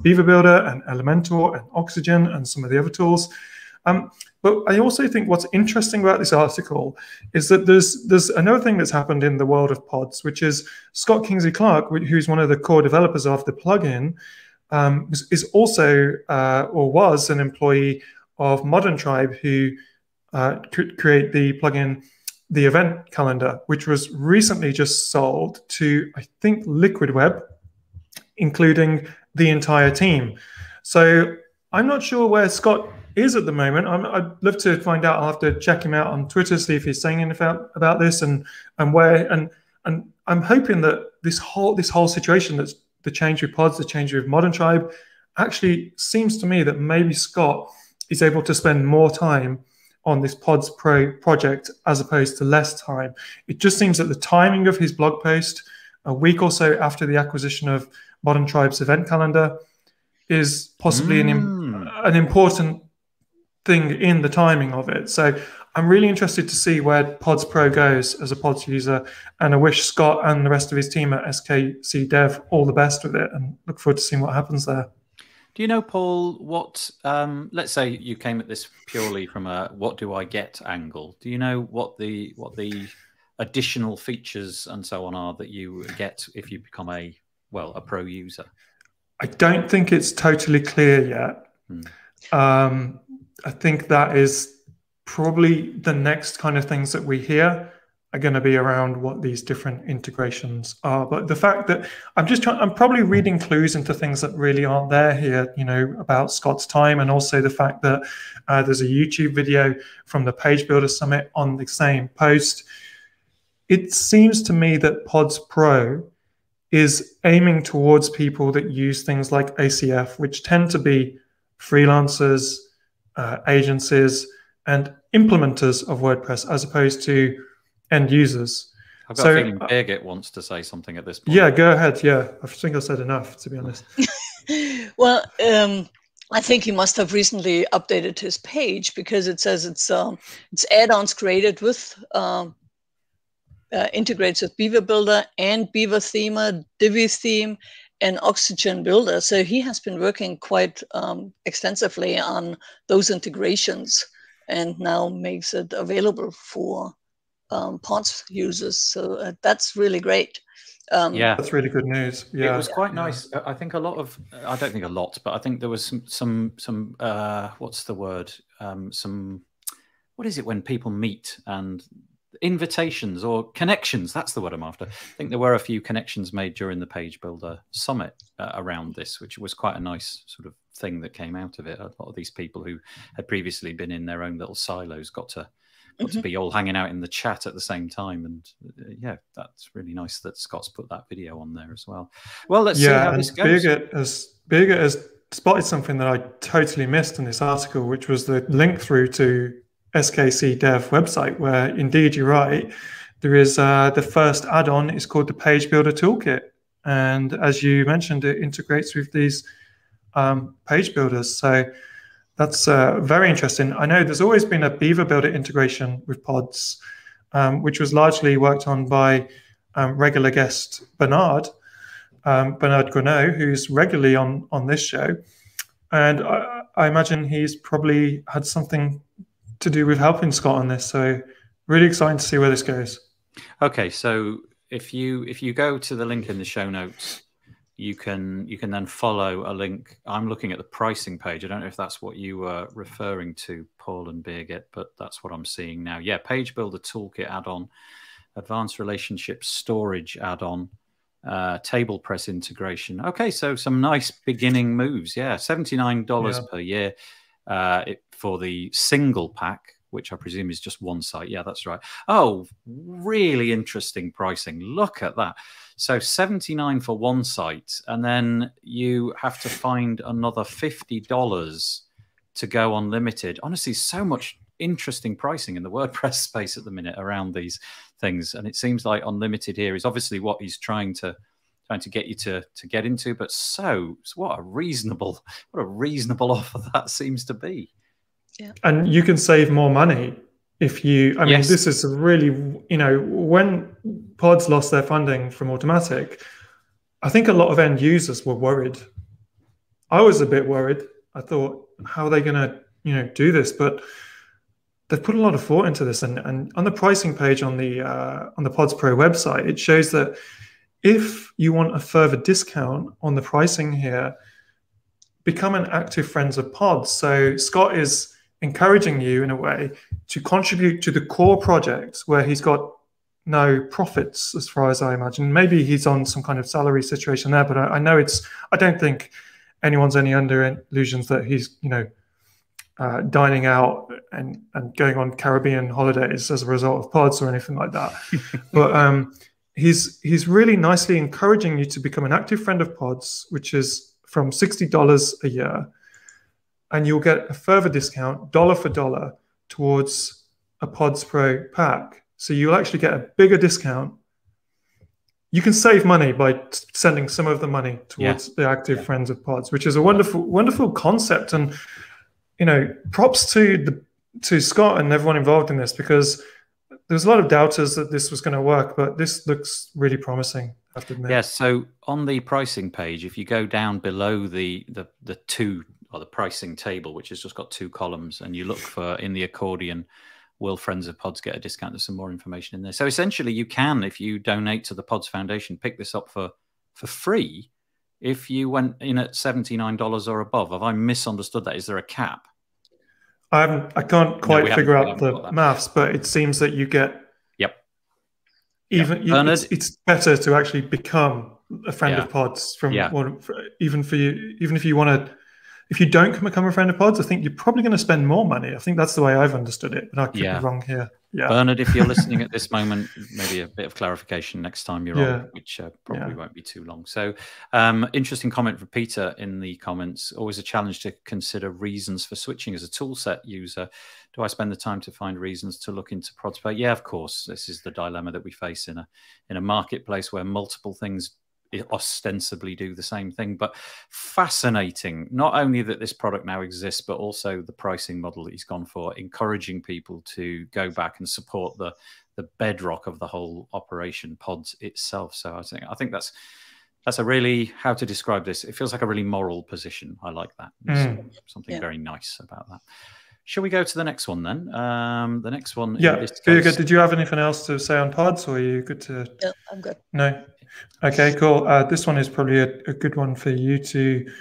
Beaver Builder and Elementor and Oxygen and some of the other tools. But I also think what's interesting about this article is that there's another thing that's happened in the world of Pods, which is Scott Kingsley Clark, who's one of the core developers of the plugin, is also or was an employee of Modern Tribe, who create the plugin, the event calendar, which was recently just sold to, I think, Liquid Web, including the entire team. So I'm not sure where Scott is at the moment. I'd love to find out. I'll have to check him out on Twitter, see if he's saying anything about this and where. And I'm hoping that this whole situation, that's the change with Pods, the change with Modern Tribe, actually seems to me that maybe Scott is able to spend more time on this Pods Pro project as opposed to less time. It just seems that the timing of his blog post, a week or so after the acquisition of Modern Tribe's event calendar, is possibly an important thing in the timing of it. So I'm really interested to see where Pods Pro goes as a Pods user, and I wish Scott and the rest of his team at SKC Dev all the best with it, and look forward to seeing what happens there. Do you know, Paul, what, let's say you came at this purely from a what do I get angle. Do you know what the additional features and so on are that you get if you become a pro user? I don't think it's totally clear yet. I think that is probably the next kind of things that we hear are going to be around what these different integrations are. But the fact that I'm probably reading clues into things that really aren't there here, about Scott's time, and also the fact that there's a YouTube video from the Page Builder Summit on the same post. It seems to me that Pods Pro is aiming towards people that use things like ACF, which tend to be freelancers, agencies, and implementers of WordPress, as opposed to end users. I've got a feeling Birgit wants to say something at this point. Yeah, go ahead. Yeah, I think I said enough, to be honest. Well, I think he must have recently updated his page, because it says it's add-ons created with integrates with Beaver Builder and Beaver Themer, Divi Theme, and Oxygen Builder. So he has been working quite extensively on those integrations, and now makes it available for Pods users. So that's really great. Yeah, that's really good news. Yeah, it was quite nice. I think a lot of, I don't think a lot, but I think there was some what's the word? What is it when people meet, and invitations or connections? That's the word I'm after. I think there were a few connections made during the Page Builder Summit around this, which was quite a nice sort of thing that came out of it. A lot of these people who had previously been in their own little silos got to be all hanging out in the chat at the same time. And yeah, that's really nice that Scott's put that video on there as well. Well, let's see how this goes. Birgit has spotted something that I totally missed in this article, which was the link through to SKC Dev website, where indeed you're right. There is the first add-on is called the Page Builder Toolkit. And as you mentioned, it integrates with these page builders. So that's very interesting. I know there's always been a Beaver Builder integration with pods, which was largely worked on by regular guest Bernard Grenot, who's regularly on this show. And I imagine he's probably had something to do with helping Scott on this. So really exciting to see where this goes. Okay, so if you go to the link in the show notes, you can then follow a link. I'm looking at the pricing page. I don't know if that's what you were referring to, Paul and Birgit, but that's what I'm seeing now. Yeah, Page Builder Toolkit add-on, Advanced Relationship Storage add-on, Table Press integration. Okay, so some nice beginning moves. Yeah, $79 per year for the single pack, which I presume is just one site. Yeah, that's right. Oh, really interesting pricing. Look at that. So $79 for one site, and then you have to find another $50 to go unlimited. Honestly, so much interesting pricing in the WordPress space at the minute around these things. And it seems like unlimited here is obviously what he's trying to get you to get into, but so what a reasonable offer that seems to be. Yeah. And you can save more money if you, I mean, this is a really, when pods lost their funding from Automatic, I think a lot of end users were worried. I was a bit worried. I thought, how are they going to, do this? But they've put a lot of thought into this. And on the pricing page on the Pods Pro website, it shows that if you want a further discount on the pricing here, become an active Friends of Pods. So Scott is encouraging you in a way to contribute to the core project where he's got no profits, as far as I imagine. Maybe he's on some kind of salary situation there, but I know I don't think anyone's any under illusions that he's, dining out and going on Caribbean holidays as a result of pods or anything like that. But he's really nicely encouraging you to become an active friend of pods, which is from $60 a year. And you'll get a further discount, dollar for dollar, towards a Pods Pro pack. So you'll actually get a bigger discount. You can save money by sending some of the money towards the active Friends of Pods, which is a wonderful, wonderful concept. And, props to Scott and everyone involved in this, because there's a lot of doubters that this was going to work, but this looks really promising, I have to admit. Yes, so on the pricing page, if you go down below the two, or the pricing table, which has just got two columns, and you look for in the accordion, will Friends of Pods get a discount? There's some more information in there. So essentially you can, if you donate to the Pods Foundation, pick this up for free if you went in at $79 or above. Have I misunderstood that? Is there a cap? I can't quite figure out the maths, but it seems that you get it's better to actually become a friend of Pods even if you want to. If you don't become a friend of Pods, I think you're probably going to spend more money. I think that's the way I've understood it, but I could be wrong here. Yeah, Bernard, if you're listening at this moment, maybe a bit of clarification next time you're on, which probably won't be too long. So, interesting comment from Peter in the comments. Always a challenge to consider reasons for switching as a toolset user. Do I spend the time to find reasons to look into Pods Pro? Yeah, of course. This is the dilemma that we face in a marketplace where multiple things ostensibly do the same thing. But fascinating, not only that this product now exists, but also the pricing model that he's gone for, encouraging people to go back and support the bedrock of the whole operation, pods itself. So I think that's a really, how to describe this, it feels like a really moral position. I like that. Something very nice about that. Shall we go to the next one then? The next one. Yeah, Birgit, did you have anything else to say on pods, or are you good to? Yeah, I'm good. No. Okay, cool. This one is probably a good one for you to.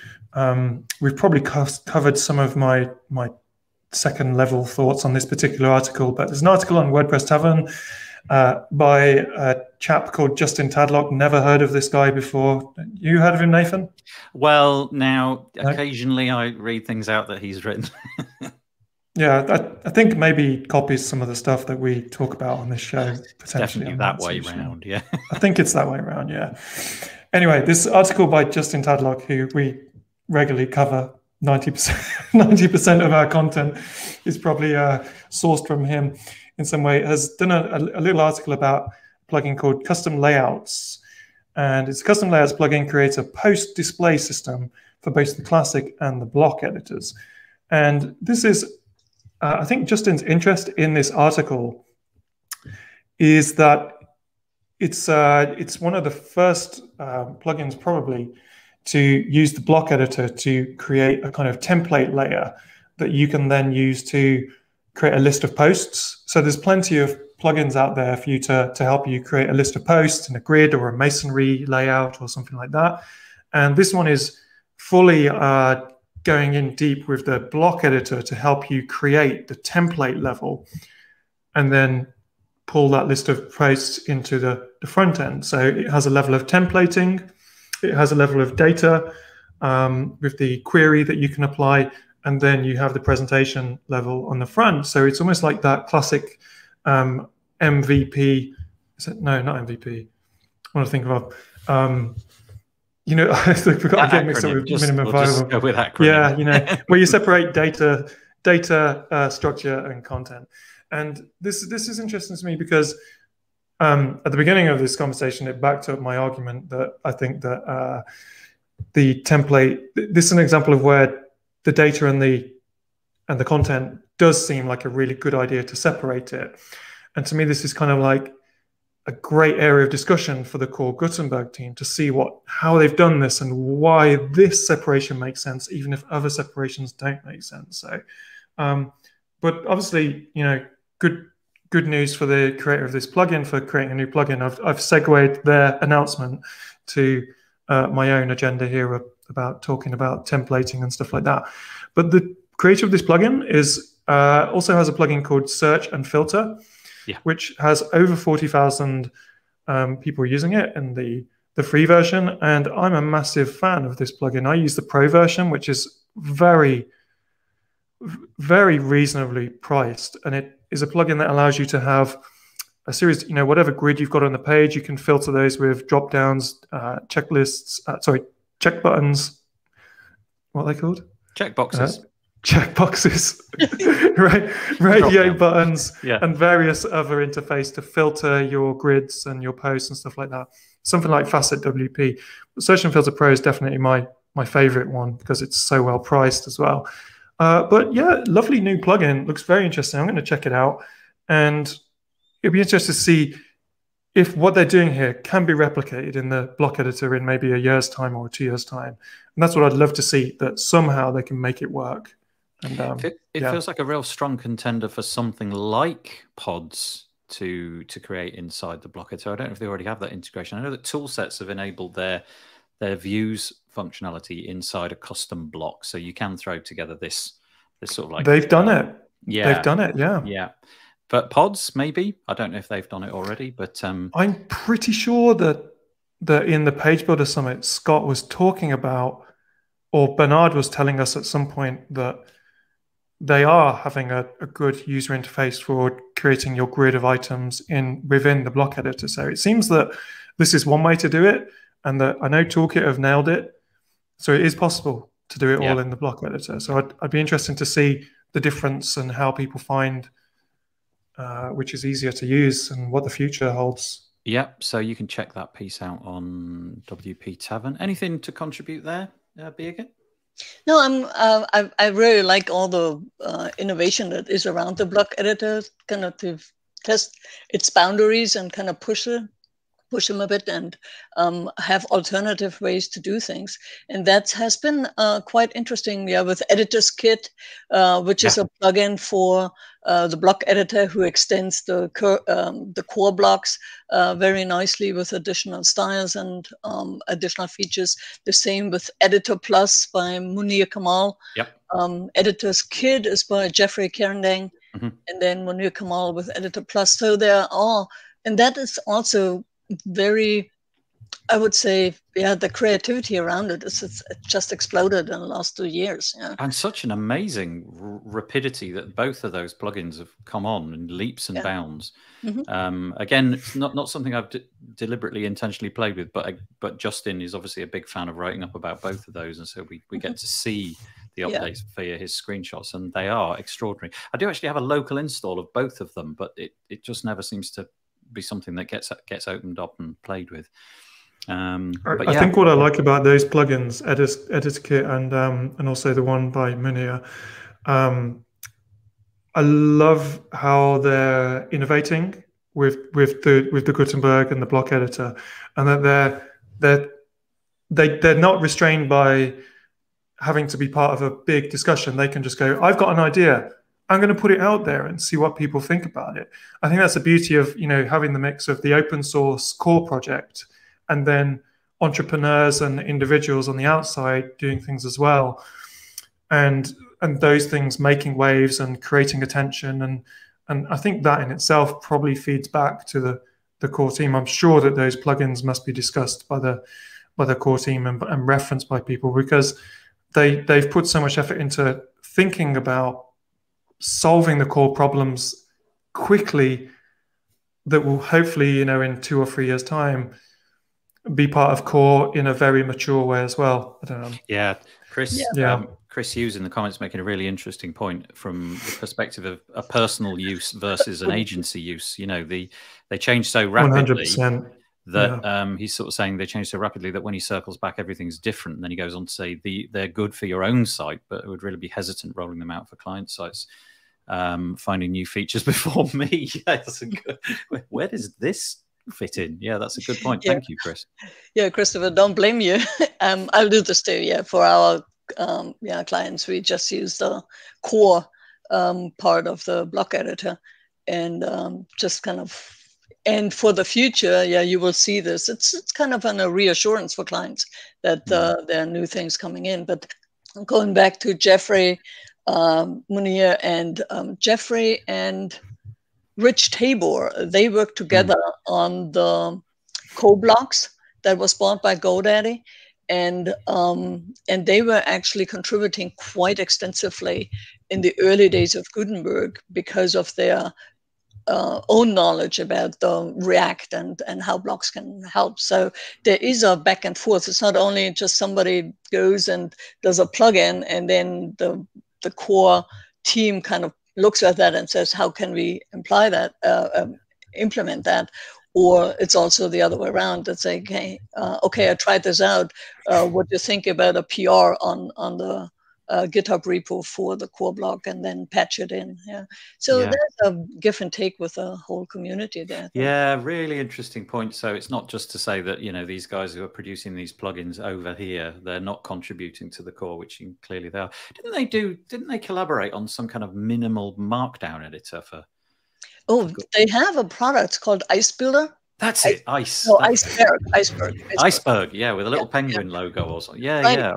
We've probably covered some of my second level thoughts on this particular article, but there's an article on WordPress Tavern by a chap called Justin Tadlock. Never heard of this guy before. You heard of him, Nathan? Well, now occasionally I read things out that he's written. Yeah, I think maybe copies some of the stuff that we talk about on this show. Potentially definitely that way round, yeah. I think it's that way around, yeah. Anyway, this article by Justin Tadlock, who we regularly cover, 90% of our content is probably sourced from him in some way, has done a little article about a plugin called Custom Layouts. And its Custom Layouts plugin creates a post display system for both the classic and the block editors. And this is I think Justin's interest in this article is that it's one of the first plugins probably to use the block editor to create a kind of template layer that you can then use to create a list of posts. So there's plenty of plugins out there for you to help you create a list of posts in a grid or a masonry layout or something like that. And this one is fully going in deep with the block editor to help you create the template level and then pull that list of posts into the front end. So it has a level of templating, it has a level of data with the query that you can apply, and then you have the presentation level on the front. So it's almost like that classic MVP. Is it? No, not MVP. I want to think of you know, I get mixed up with minimum viable. Go with acronym. Yeah, you know, where you separate data structure and content. And this is interesting to me because at the beginning of this conversation, it backed up my argument that I think that the template, this is an example of where the data and the content does seem like a really good idea to separate it. And to me, this is kind of like a great area of discussion for the core Gutenberg team to see how they've done this and why this separation makes sense, even if other separations don't make sense. So, but obviously, you know, good news for the creator of this plugin for creating a new plugin. I've segued their announcement to my own agenda here about talking about templating and stuff like that. But the creator of this plugin is also has a plugin called Search and Filter, which has over 40,000 people using it in the free version. And I'm a massive fan of this plugin. I use the pro version, which is very, very reasonably priced. And it is a plugin that allows you to have a series, you know, whatever grid you've got on the page, you can filter those with drop downs, checklists, check buttons. What are they called? Check boxes. Check boxes, right? Radio buttons and various other interface to filter your grids and your posts and stuff like that. Something like Facet WP. Search and Filter Pro is definitely my favorite one because it's so well priced as well. But yeah, lovely new plugin. Looks very interesting. I'm going to check it out. And it'd be interesting to see if what they're doing here can be replicated in the block editor in maybe a year's time or 2 years' time. And that's what I'd love to see, that somehow they can make it work. And it feels like a real strong contender for something like pods to create inside the block editor. I don't know if they already have that integration. I know that Toolsets have enabled their views functionality inside a custom block, so you can throw together this sort of like they've done it. Yeah, they've done it. Yeah. But pods, maybe. I don't know if they've done it already, but I'm pretty sure that in the Page Builder Summit, Scott was talking about, or Bernard was telling us at some point that they are having a good user interface for creating your grid of items within the block editor. So it seems that this is one way to do it, and that I know Toolkit have nailed it. So it is possible to do it all in the block editor. So I'd be interested to see the difference and how people find which is easier to use and what the future holds. Yep. So you can check that piece out on WP Tavern. Anything to contribute there, Birgit? No, I really like all the innovation that is around the block editor, kind of to test its boundaries and kind of push them a bit and have alternative ways to do things. And that has been quite interesting, with Editor's Kit, which is a plugin for the block editor who extends the core blocks very nicely with additional styles and additional features. The same with Editor Plus by Munir Kamal. Yep. Editor's Kit is by Jeffrey Kerendang, and then Munir Kamal with Editor Plus. So there are, and that is also very, I would say, the creativity around it it's just exploded in the last 2 years. Yeah. And such an amazing rapidity that both of those plugins have come on in leaps and bounds. Again, it's not something I've deliberately intentionally played with, but Justin is obviously a big fan of writing up about both of those, and so we get to see the updates via his screenshots, and they are extraordinary. I do actually have a local install of both of them, but it just never seems to be something that gets opened up and played with. I think what I like about those plugins, Editor Kit and also the one by Munir, I love how they're innovating with the Gutenberg and the block editor, and that they're not restrained by having to be part of a big discussion. They can just go, I've got an idea, I'm going to put it out there and see what people think about it. I think that's the beauty of, having the mix of the open source core project and then entrepreneurs and individuals on the outside doing things as well. And those things making waves and creating attention. And I think that in itself probably feeds back to the core team. I'm sure that those plugins must be discussed by the core team and referenced by people, because they've put so much effort into thinking about solving the core problems quickly that will hopefully, in 2 or 3 years' time, be part of core in a very mature way as well. I don't know. Yeah, Chris. Chris Hughes in the comments making a really interesting point from the perspective of a personal use versus an agency use. They change so rapidly 100%. that he's sort of saying they change so rapidly that when he circles back, everything's different. And then he goes on to say they're good for your own site, but it would really be hesitant rolling them out for client sites. Finding new features before me. That's a good. Where does this fit in? Yeah, that's a good point. Thank you, Chris. Yeah, Christopher, don't blame you. I'll do this too. Yeah, for our clients, we just use the core part of the block editor, and just kind of. And for the future, you will see this. It's kind of a reassurance for clients that there are new things coming in. But going back to Jeffrey, Munir, and Jeffrey and Rich Tabor, they worked together on the co-blocks that was bought by GoDaddy, and they were actually contributing quite extensively in the early days of Gutenberg because of their own knowledge about the React and how blocks can help. So there is a back and forth. It's not only just somebody goes and does a plugin and then the core team kind of looks at that and says, how can we implement that? Or it's also the other way around. It's like, hey, okay, I tried this out. What do you think about a PR on the GitHub repo for the core block, and then patch it in? So there's a give and take with the whole community there. Yeah, really interesting point. So it's not just to say that these guys who are producing these plugins over here, they're not contributing to the core, which clearly they are. Didn't they collaborate on some kind of minimal markdown editor for? Oh, they have a product called Ice Builder. That's it. Iceberg. Yeah, with a little penguin logo or something. Yeah.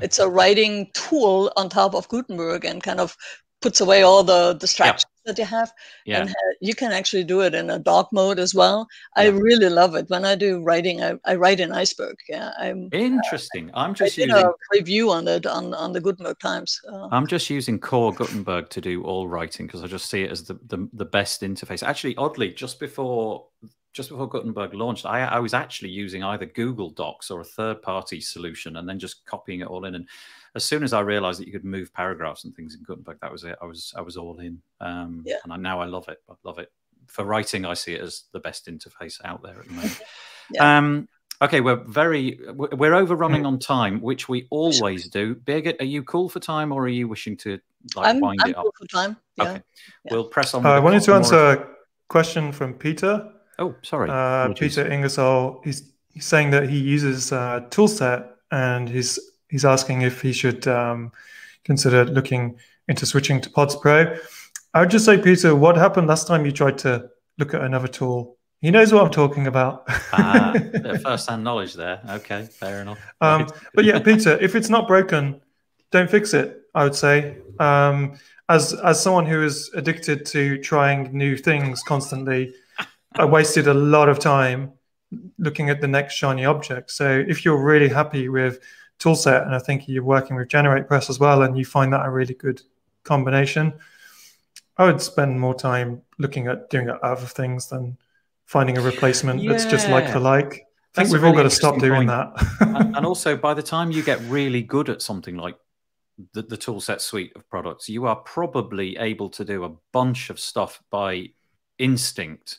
It's a writing tool on top of Gutenberg and kind of puts away all the distractions that you have. Yeah. And you can actually do it in a dark mode as well. I really love it. When I do writing, I write in Iceberg. Yeah, interesting. I'm just using a review on it on the Gutenberg Times. I'm just using core Gutenberg to do all writing because I just see it as the best interface. Actually, oddly, just before Gutenberg launched, I was actually using either Google Docs or a third-party solution and then just copying it all in. And as soon as I realized that you could move paragraphs and things in Gutenberg, that was it. I was all in. And now I love it. I love it. for writing, I see it as the best interface out there at the moment. Yeah. Okay, we're overrunning on time, which we always do. Birgit, are you cool for time, or are you wishing to wind it up? I'm cool for time. Yeah. Okay, we'll press on. I wanted to answer a question from Peter. Oh, sorry. Peter Ingersoll. He's saying that he uses Toolset, and he's asking if he should consider looking into switching to Pods Pro. I would just say, Peter, what happened last time you tried to look at another tool? He knows what I'm talking about. First-hand knowledge there. Okay, fair enough. But yeah, Peter, if it's not broken, don't fix it, I would say. As someone who is addicted to trying new things constantly, I wasted a lot of time looking at the next shiny object. So if you're really happy with Toolset, and I think you're working with GeneratePress as well, and you find that a really good combination, I would spend more time looking at doing other things than finding a replacement that's just like for like. I think we've all got to stop doing that. And also, by the time you get really good at something like the Toolset suite of products, you are probably able to do a bunch of stuff by instinct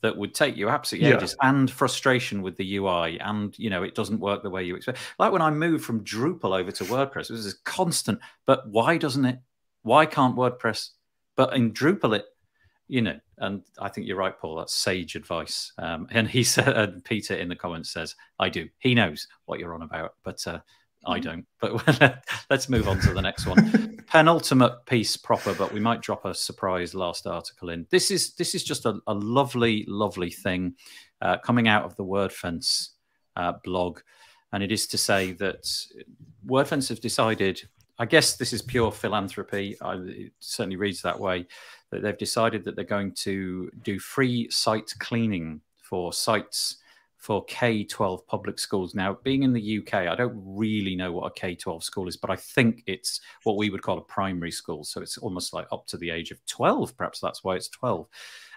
that would take you absolutely ages, and frustration with the UI, and it doesn't work the way you expect. Like when I moved from Drupal over to WordPress, it was this constant, but why can't WordPress? But in Drupal, and I think you're right, Paul. That's sage advice. And he said, Peter in the comments says, I do. He knows what you're on about, but I don't. But let's move on to the next one. Penultimate piece proper, but we might drop a surprise last article in. This is just a lovely, lovely thing coming out of the WordFence blog. And it is to say that WordFence have decided, I guess this is pure philanthropy, it certainly reads that way, that they've decided that they're going to do free site cleaning for sites for K-12 public schools. Now, being in the UK, I don't really know what a K-12 school is, but I think it's what we would call a primary school. So it's almost like up to the age of 12. Perhaps that's why it's 12.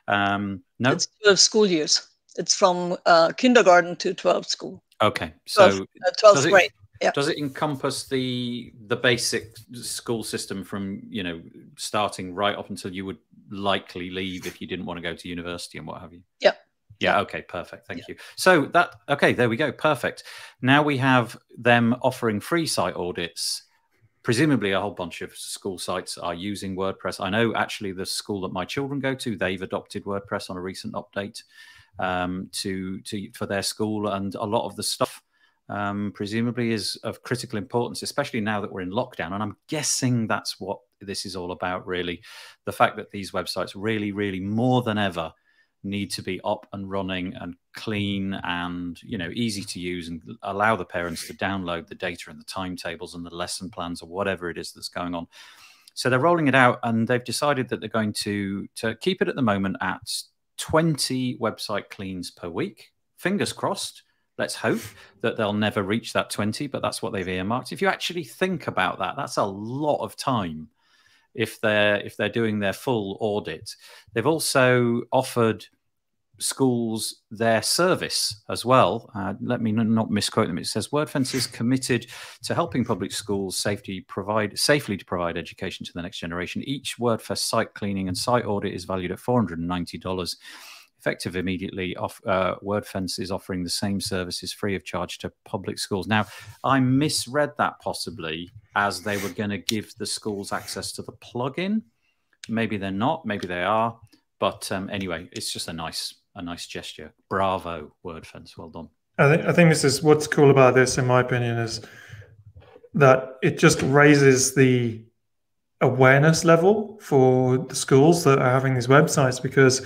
No? It's 12 school years. It's from kindergarten to 12th school. Okay. So 12th grade. Yeah. Does it encompass the basic school system from, starting right up until you would likely leave if you didn't want to go to university and what have you? Yeah. Yeah. Okay. Perfect. Thank you. So okay, there we go. Perfect. Now we have them offering free site audits. Presumably a whole bunch of school sites are using WordPress. I know actually the school that my children go to, they've adopted WordPress on a recent update for their school, and a lot of the stuff presumably is of critical importance, especially now that we're in lockdown. And I'm guessing that's what this is all about, really. The fact that these websites really, really more than ever need to be up and running and clean and, easy to use, and allow the parents to download the data and the timetables and the lesson plans or whatever it is that's going on. So they're rolling it out, and they've decided that they're going to keep it at the moment at 20 website cleans per week. Fingers crossed. Let's hope that they'll never reach that 20, but that's what they've earmarked. If you actually think about that, that's a lot of time if they're doing their full audit. They've also offered schools their service as well. Let me not misquote them. It says WordFence is committed to helping public schools safely to provide education to the next generation. Each WordFest site cleaning and site audit is valued at $490. Effective immediately, WordFence is offering the same services free of charge to public schools. Now, I misread that possibly as they were going to give the schools access to the plugin. Maybe they're not, maybe they are. But anyway, it's just a nice gesture. Bravo, WordFence. Well done. I think this is what's cool about this, in my opinion, is that it just raises the awareness level for the schools that are having these websites, because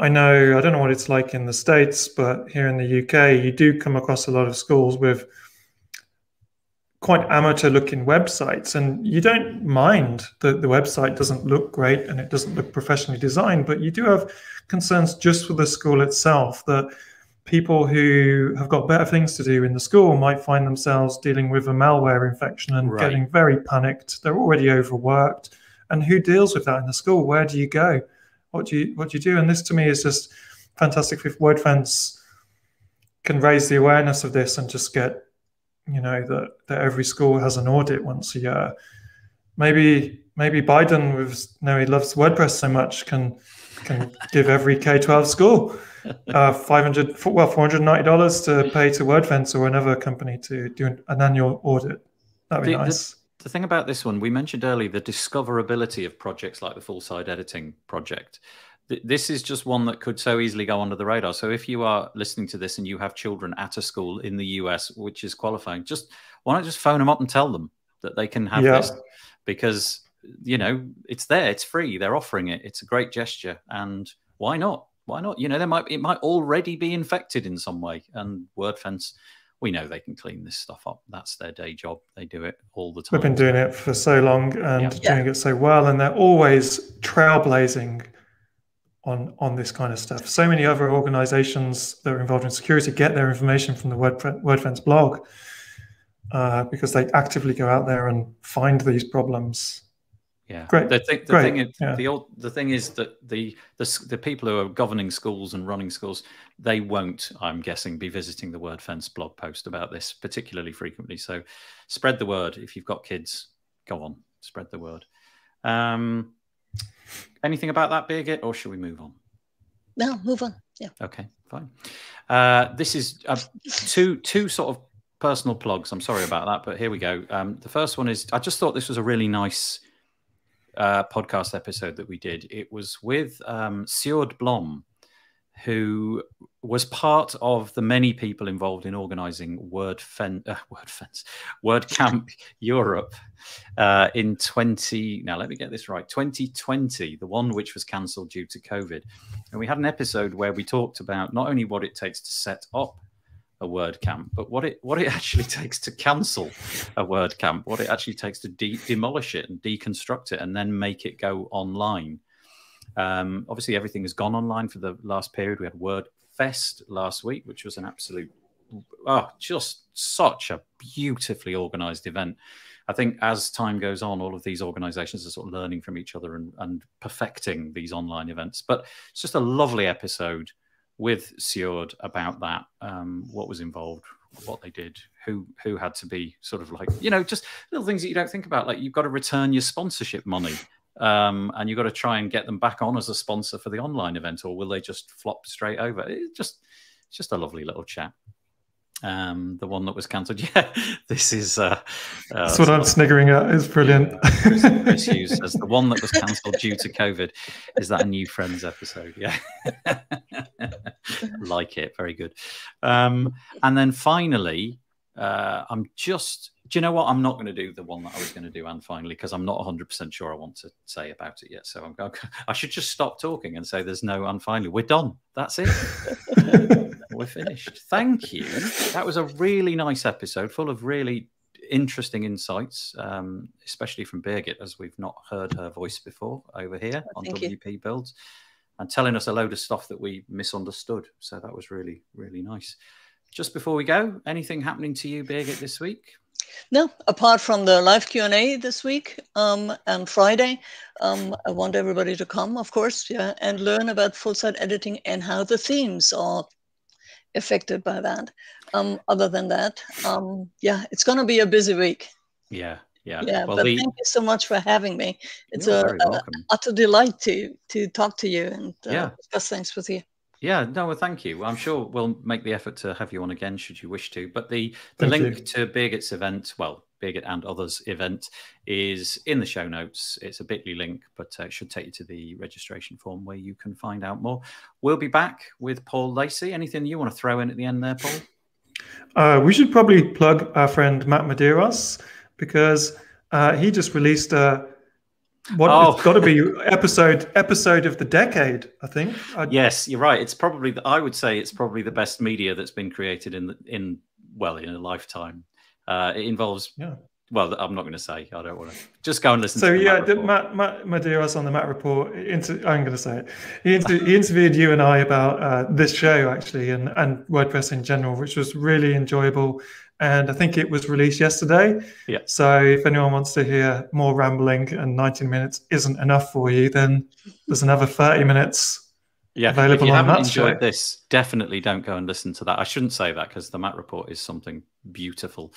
I don't know what it's like in the States, but here in the UK, you do come across a lot of schools with quite amateur-looking websites, and you don't mind that the website doesn't look great and it doesn't look professionally designed, but you do have concerns just for the school itself, that people who have got better things to do in the school might find themselves dealing with a malware infection and getting very panicked. They're already overworked. And who deals with that in the school? Where do you go? What do you do? And this to me is just fantastic. If WordFence can raise the awareness of this and just get, that every school has an audit once a year. Maybe Biden, he loves WordPress so much, can can give every K-12 school $490 to pay to WordFence or another company to do an annual audit. That'd be nice. The thing about this one, we mentioned earlier the discoverability of projects like the full site editing project. This is just one that could so easily go under the radar. So if you are listening to this and you have children at a school in the US, which is qualifying, why not just phone them up and tell them that they can have this? Because, you know, it's there, it's free, they're offering it. It's a great gesture. And why not? Why not? You know, it might already be infected in some way. And WordFence, we know they can clean this stuff up. That's their day job. They do it all the time. We've been doing it for so long and doing it so well. And they're always trailblazing on this kind of stuff. So many other organizations that are involved in security get their information from the WordFence blog because they actively go out there and find these problems. Yeah, great. The thing is that the people who are governing schools and running schools, they won't, I'm guessing, be visiting the WordFence blog post about this particularly frequently. So spread the word. If you've got kids, go on, spread the word. Anything about that, Birgit, or should we move on? No, move on. Yeah. Okay, fine. This is two sort of personal plugs. I'm sorry about that, but here we go. The first one is, I just thought this was a really nice podcast episode that we did. It was with Sjoerd Blom, who was part of the many people involved in organizing WordCamp Europe in 2020, the one which was cancelled due to COVID. And we had an episode where we talked about not only what it takes to set up a WordCamp, but what it actually takes to cancel a WordCamp, what it actually takes to demolish it and deconstruct it and then make it go online. Obviously, everything has gone online for the last period. We had WordFest last week, which was an absolute, just such a beautifully organized event. I think as time goes on, all of these organizations are sort of learning from each other and perfecting these online events. But it's just a lovely episode with Sjoerd about that, what was involved, what they did, who had to be sort of like, you know, just little things that you don't think about, like you've got to return your sponsorship money. And you've got to try and get them back on as a sponsor for the online event, or will they just flop straight over? It's just a lovely little chat. The one that was cancelled. Yeah, this is... that's what I'm sniggering at. It's brilliant. Chris Hughes says the one that was cancelled due to COVID. Is that a new Friends episode? Yeah. Like it. Very good. And then finally, do you know what? I'm not going to do the one that I was going to do, and finally, because I'm not 100% sure I want to say about it yet. So I should just stop talking and say there's no and finally. We're done. That's it. We're finished. Thank you. That was a really nice episode, full of really interesting insights, especially from Birgit, as we've not heard her voice before over here on WP Builds, and telling us a load of stuff that we misunderstood. So that was really, really nice. Just before we go, anything happening to you, Birgit, this week? No, apart from the live Q&A this week and Friday, I want everybody to come, of course, and learn about full site editing and how the themes are affected by that. Other than that, it's going to be a busy week. Yeah. Well, but thank you so much for having me. It's an utter delight to talk to you and discuss things with you. Yeah, no, well, thank you. I'm sure we'll make the effort to have you on again, should you wish to. But the link to Birgit's event, well, Birgit and others' event, is in the show notes. It's a bit.ly link, but it should take you to the registration form where you can find out more. We'll be back with Paul Lacey. Anything you want to throw in at the end there, Paul? We should probably plug our friend Matt Medeiros, because he just released it's got to be episode of the decade, I think. Yes, you're right. It's probably I would say it's probably the best media that's been created in a lifetime. It involves well, I'm not going to say. I don't want to. Just go and listen. So Matt Medeiros on the Matt Report. I'm going to say it. He interviewed you and I about this show actually, and WordPress in general, which was really enjoyable. And I think it was released yesterday. Yeah. So if anyone wants to hear more rambling and 19 minutes isn't enough for you, then there's another 30 minutes available. If you on haven't enjoyed this, definitely don't go and listen to that. I shouldn't say that because the Matt Report is something beautiful.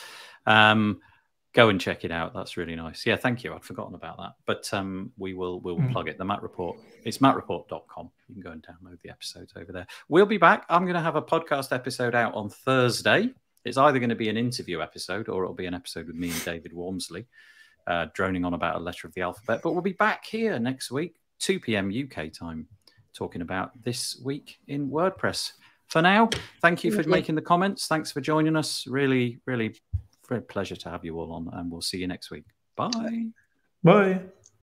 Go and check it out. That's really nice. Yeah, thank you. I'd forgotten about that. But we'll plug it. The Matt Report. It's mattreport.com. You can go and download the episodes over there. We'll be back. I'm going to have a podcast episode out on Thursday. It's either going to be an interview episode or it'll be an episode with me and David Wormsley, droning on about a letter of the alphabet. But we'll be back here next week, 2 p.m. UK time, talking about this week in WordPress. For now, thank you for making the comments. Thanks for joining us. Really, really, very pleasure to have you all on, and we'll see you next week. Bye. Bye.